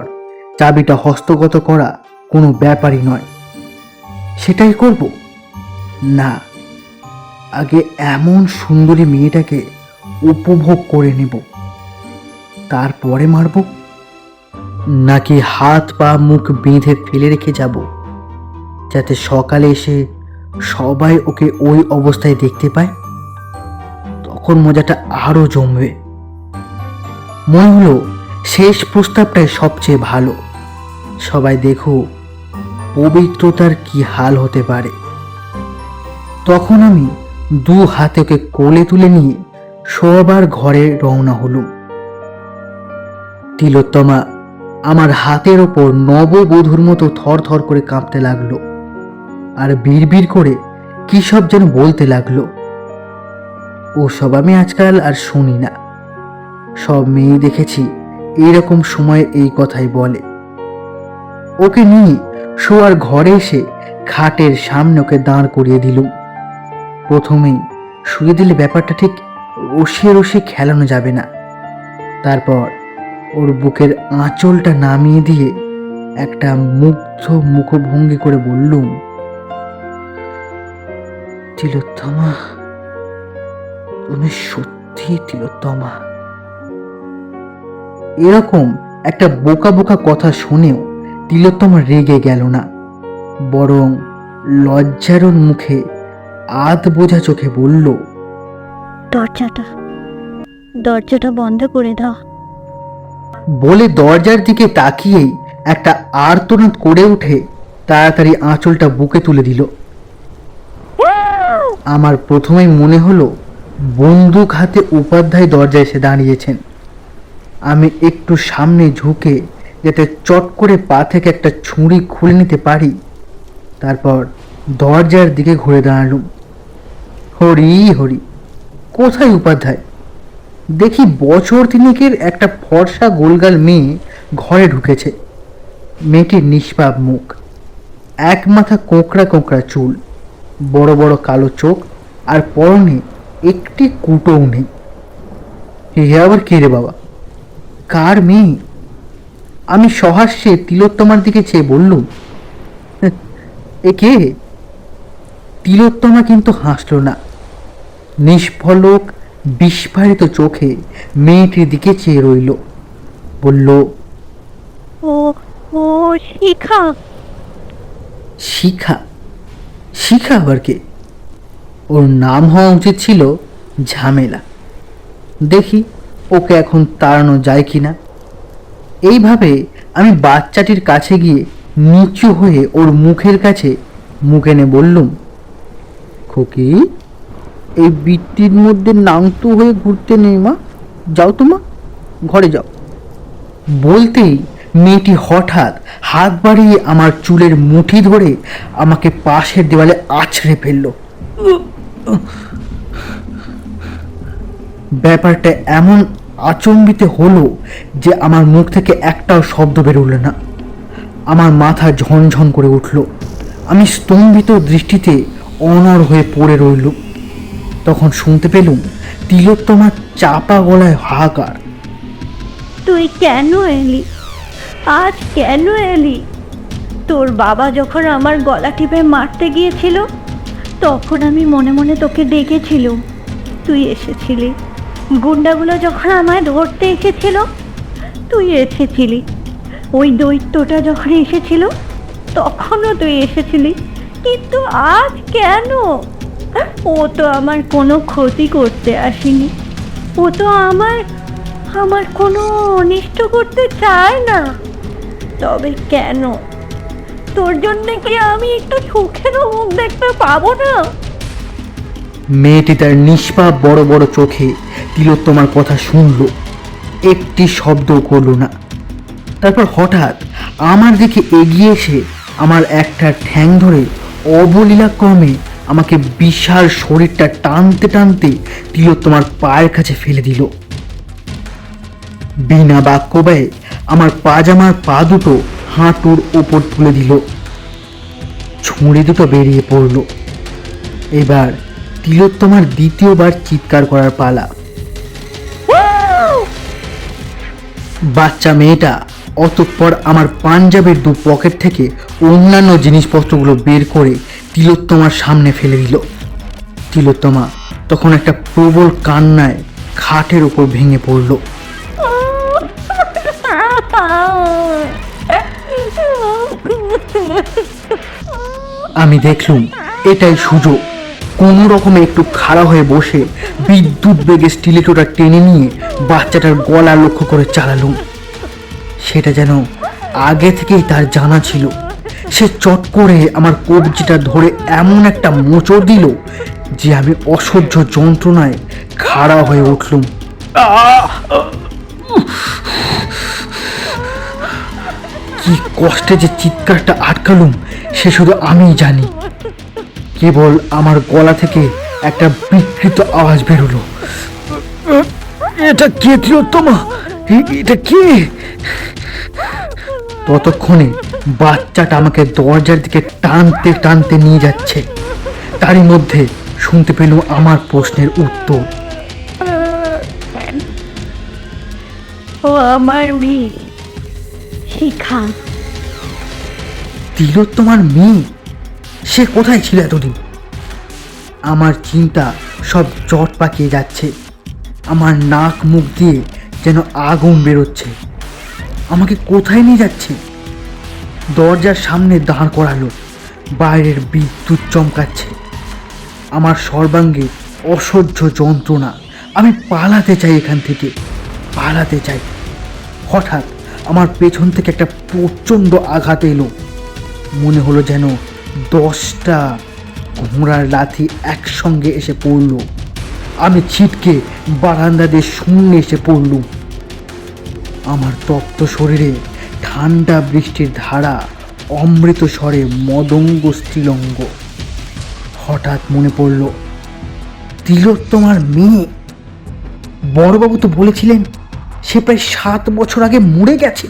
চাবিটা হস্তগত করা কোনো ব্যাপারই নয়। সেটাই করব না, আগে এমন সুন্দরী মেয়েটাকে উপভোগ করে নেব, তারপরে মারব। নাকি হাত পা মুখ বেঁধে ফেলে রেখে যাব, যাতে সকালে এসে সবাই ওকে ওই অবস্থায় দেখতে পায়। তখন মজাটা আরো জমবে। মনে হলো শেষ প্রস্তাবটাই সবচেয়ে ভালো। সবাই দেখো পবিত্রতার কি হাল হতে পারে। তখন আমি দু হাতে ওকে কোলে তুলে নিয়ে সবার ঘরে রওনা হলুম। তিলোত্তমা আমার হাতের ওপর নববধূর মতো থর থর করে কাঁপতে লাগলো, আর বিড়বিড় করে কি সব যেন বলতে লাগলো। ওসব আমি আজকাল আর শুনি না। সব মেয়ে দেখেছি এইরকম সময়ে এই কথাই বলে। ওকে নিয়ে শোয়ার ঘরে এসে খাটের সামনে ওকে দাঁড় করিয়ে দিলুম। প্রথমেই শুয়ে দিলে ব্যাপারটা ঠিক রসিয়ে রসিয়ে খেলানো যাবে না। তারপর ওর বুকের আঁচলটা নামিয়ে দিয়ে একটা মুগ্ধ মুখভঙ্গি করে বললুম, তিলোত্তমা, তুমি সত্যি তিলোত্তমা। এরকম একটা বোকা বোকা কথা শুনেও তিলোত্তমা রেগে গেল না, বরং লজ্জার মুখে আধ বোঝা চোখে বলল, দরজাটা বন্ধ করে দাও। বলে দরজার দিকে তাকিয়েই একটা আর্তনাদ করে উঠে তাড়াতাড়ি আঁচলটা বুকে তুলে দিল। আমার প্রথমেই মনে হলো বন্দুক হাতে উপাধ্যায় দরজায় এসে দাঁড়িয়েছেন। আমি একটু সামনে ঝুঁকে যাতে চট করে পা থেকে একটা ছুরি খুলে নিতে পারি, তারপর দরজার দিকে ঘুরে দাঁড়ালুম। হরি হরি, কোথায় উপাধ্যায়? দেখি বছর তিনেকের একটা ফর্সা গোলগাল মেয়ে ঘরে ঢুকেছে। মেয়েটির নিষ্পাপ মুখ, এক মাথা কোঁকড়া কোঁকড়া চুল, বড় বড় কালো চোখ, আর পরনে একটি কুটোও নেই। এ আবার কে রে বাবা, কার মেয়ে? আমি সহাস্যে তিলোত্তমার দিকে চেয়ে বললুম, এ কে? তিলোত্তমা কিন্তু হাসল না। নিষ্ফলক বিস্ফারিত চোখে মেয়েটির দিকে চেয়ে রইল। বলল, ও ও শিখা। শিখা? শিখা আবার কে? ওর নাম হওয়া উচিত ছিল ঝামেলা। দেখি ওকে এখন তাড়ানো যায় কিনা। এইভাবে আমি বাচ্চাটির কাছে গিয়ে নিচু হয়ে ওর মুখের কাছে মুখ এনে বললুম, খোকি, এই বৃত্তির মধ্যে নাংটু হয়ে ঘুরতে নেই মা, যাও তোমা, ঘরে যাও। বলতেই মেয়েটি হঠাৎ হাত বাড়িয়ে আমার চুলের মুঠি ধরে আমাকে পাশের দেওয়ালে আছড়ে ফেলল। ব্যাপারটা এমন আচম্বিত হলো যে আমার মুখ থেকে একটাও শব্দ বেরোল না। আমার মাথা ঝনঝন করে উঠল। আমি স্তম্ভিত দৃষ্টিতে অনড় হয়ে পড়ে রইল। তখন শুনতে পেলুম তিলোত্তমার চাপা গলায় হাহাকার, তুই কেন এলি? আজ কেন এলি? তোর বাবা যখন আমার গলা টিপে মারতে গিয়েছিল, তখন আমি মনে মনে তোকে ডেকেছিলুম, তুই এসেছিলি। গুন্ডাগুলো যখন আমায় ধরতে এসেছিল, তুই এসেছিলি। ওই দৈত্যটা যখন এসেছিল, তখনও তুই এসেছিলি। কিন্তু আজ কেন? ও তো আমার কোনো ক্ষতি করতে আসেনি। ও তো আমার কোনো অনিষ্ট করতে চায় না। তবে কেন? তোর জন্য কি আমি একটু সুখেরও মুখ দেখতে পাবো না? মেয়েটি তার নিষ্পাপ বড় বড় চোখে তিলোত্তমার কথা শুনল, একটি শব্দ করল না। তারপর হঠাৎ আমার দিকে এগিয়ে এসে আমার একটা ঠ্যাং ধরে অবলীলাক্রমে আমাকে বিশাল শরীরটা টানতে টানতে তিলোত্তমার পায়ের কাছে ফেলে দিল। বিনা বাক্য ব্যয়ে আমার পাজামার পা দুটো হাঁটুর ওপর তুলে দিল। ছুঁড়ে দুটো বেরিয়ে পড়ল। এবার তিলোত্তমার দ্বিতীয়বার চিৎকার করার পালা। বাচ্চা মেয়েটা অতঃপর আমার পাঞ্জাবের দু পকেট থেকে অন্যান্য জিনিসপত্রগুলো বের করে তিলোত্তমার সামনে ফেলে দিল। তিলোত্তমা তখন একটা প্রবল কান্নায় খাটের ওপর ভেঙে পড়ল। আমি দেখলুম এটাই সুযোগ। কোনো রকমে একটু খাড়া হয়ে বসে বিদ্যুৎ বেগে স্টিলেটোটা টেনে নিয়ে বাচ্চাটার গলা লক্ষ্য করে চালালুম। সেটা যেন আগে থেকেই তার জানা ছিল। সে চট করে আমার কবজিটা ধরে এমন একটা মোচড় দিল যে আমি অসহ্য যন্ত্রণায় খাড়া হয়ে উঠলুম। কি কষ্টে যে চিৎকারটা আটকালুম সে শুধু আমিই জানি। কেবল আমার গলা থেকে একটা বিকৃত আওয়াজ বেরোলো, এটা কে তিলোত্তমা? এটা কে? ততক্ষণে বাচ্চাটা আমাকে দরজার দিকে টানতে টানতে নিয়ে যাচ্ছে। তারই মধ্যে শুনতে পেলাম আমার প্রশ্নের উত্তর। ও আমার মেয়ে শিখা। তিলোত্তমার মেয়ে? সে কোথায় ছিল এতদিন? আমার চিন্তা সব জট পাকিয়ে যাচ্ছে। আমার নাক মুখ দিয়ে যেন আগুন বেরোচ্ছে। আমাকে কোথায় নিয়ে যাচ্ছে? দরজার সামনে দাঁড় করালো। বাইরের বিদ্যুৎ চমকাচ্ছে। আমার সর্বাঙ্গে অসহ্য যন্ত্রণা। আমি পালাতে চাই এখান থেকে, পালাতে চাই। হঠাৎ আমার পেছন থেকে একটা প্রচণ্ড আঘাত এলো। মনে হলো যেন 10টা ঘোড়ার লাথি একসঙ্গে এসে পড়ল। আমি ছিটকে বারান্দা দিয়ে শূন্যে এসে পড়লুম। আমার তপ্ত শরীরে ঠান্ডা বৃষ্টির ধারা অমৃত স্বরে মদঙ্গ স্ত্রীলঙ্গ। হঠাৎ মনে পড়ল তিলোত্তমার মেয়ে। বড়বাবু তো বলেছিলেন সে প্রায় 7 বছর আগে মরে গেছে।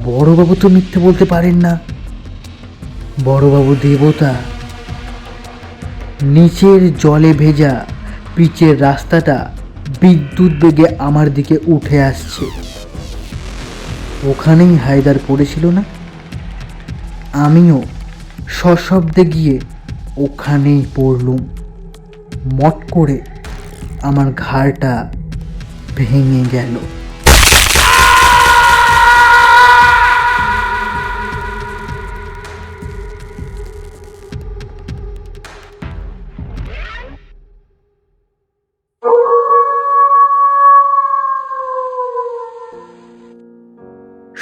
বড়বাবু তো মিথ্যে বলতে পারেন না। বড়বাবু দেবতা। নিচের জলে ভেজা পিচের রাস্তাটা বিদ্যুৎ বেগে আমার দিকে উঠে আসছে। ওখানেই হায়দার পড়েছিল না? আমিও সশব্দে গিয়ে ওখানেই পড়লুম। মট করে আমার ঘাড়টা ভেঙে গেল।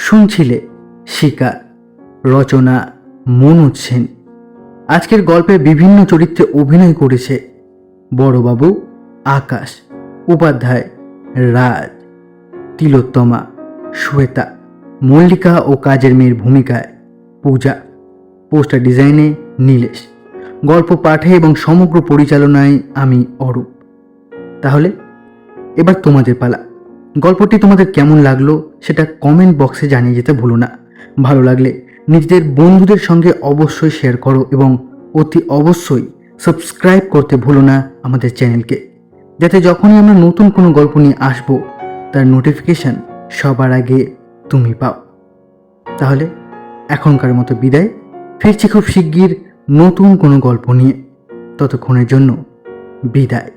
শুনছিলে শিকার, রচনা মনোজ সেন। আজকের গল্পে বিভিন্ন চরিত্রে অভিনয় করেছে বড়বাবু আকাশ, উপাধ্যায় রাজ, তিলোত্তমা শ্বেতা, মল্লিকা ও কাজের মেয়ের ভূমিকায় পূজা, পোস্টার ডিজাইনে নীলেশ, গল্প পাঠে এবং সমগ্র পরিচালনায় আমি অরূপ। তাহলে এবার তোমাদের পালা। গল্পটি তোমাদের কেমন লাগলো সেটা কমেন্ট বক্সে জানিয়ে যেতে ভুলো না। ভালো লাগলে নিজেদের বন্ধুদের সঙ্গে অবশ্যই শেয়ার করো এবং অতি অবশ্যই সাবস্ক্রাইব করতে ভুলো না আমাদের চ্যানেলকে, যাতে যখনই আমরা নতুন কোনো গল্প নিয়ে আসবো তার নোটিফিকেশান সবার আগে তুমি পাও। তাহলে এখনকার মতো বিদায়। ফিরছি খুব শিগগির নতুন কোনো গল্প নিয়ে। ততক্ষণের জন্য বিদায়।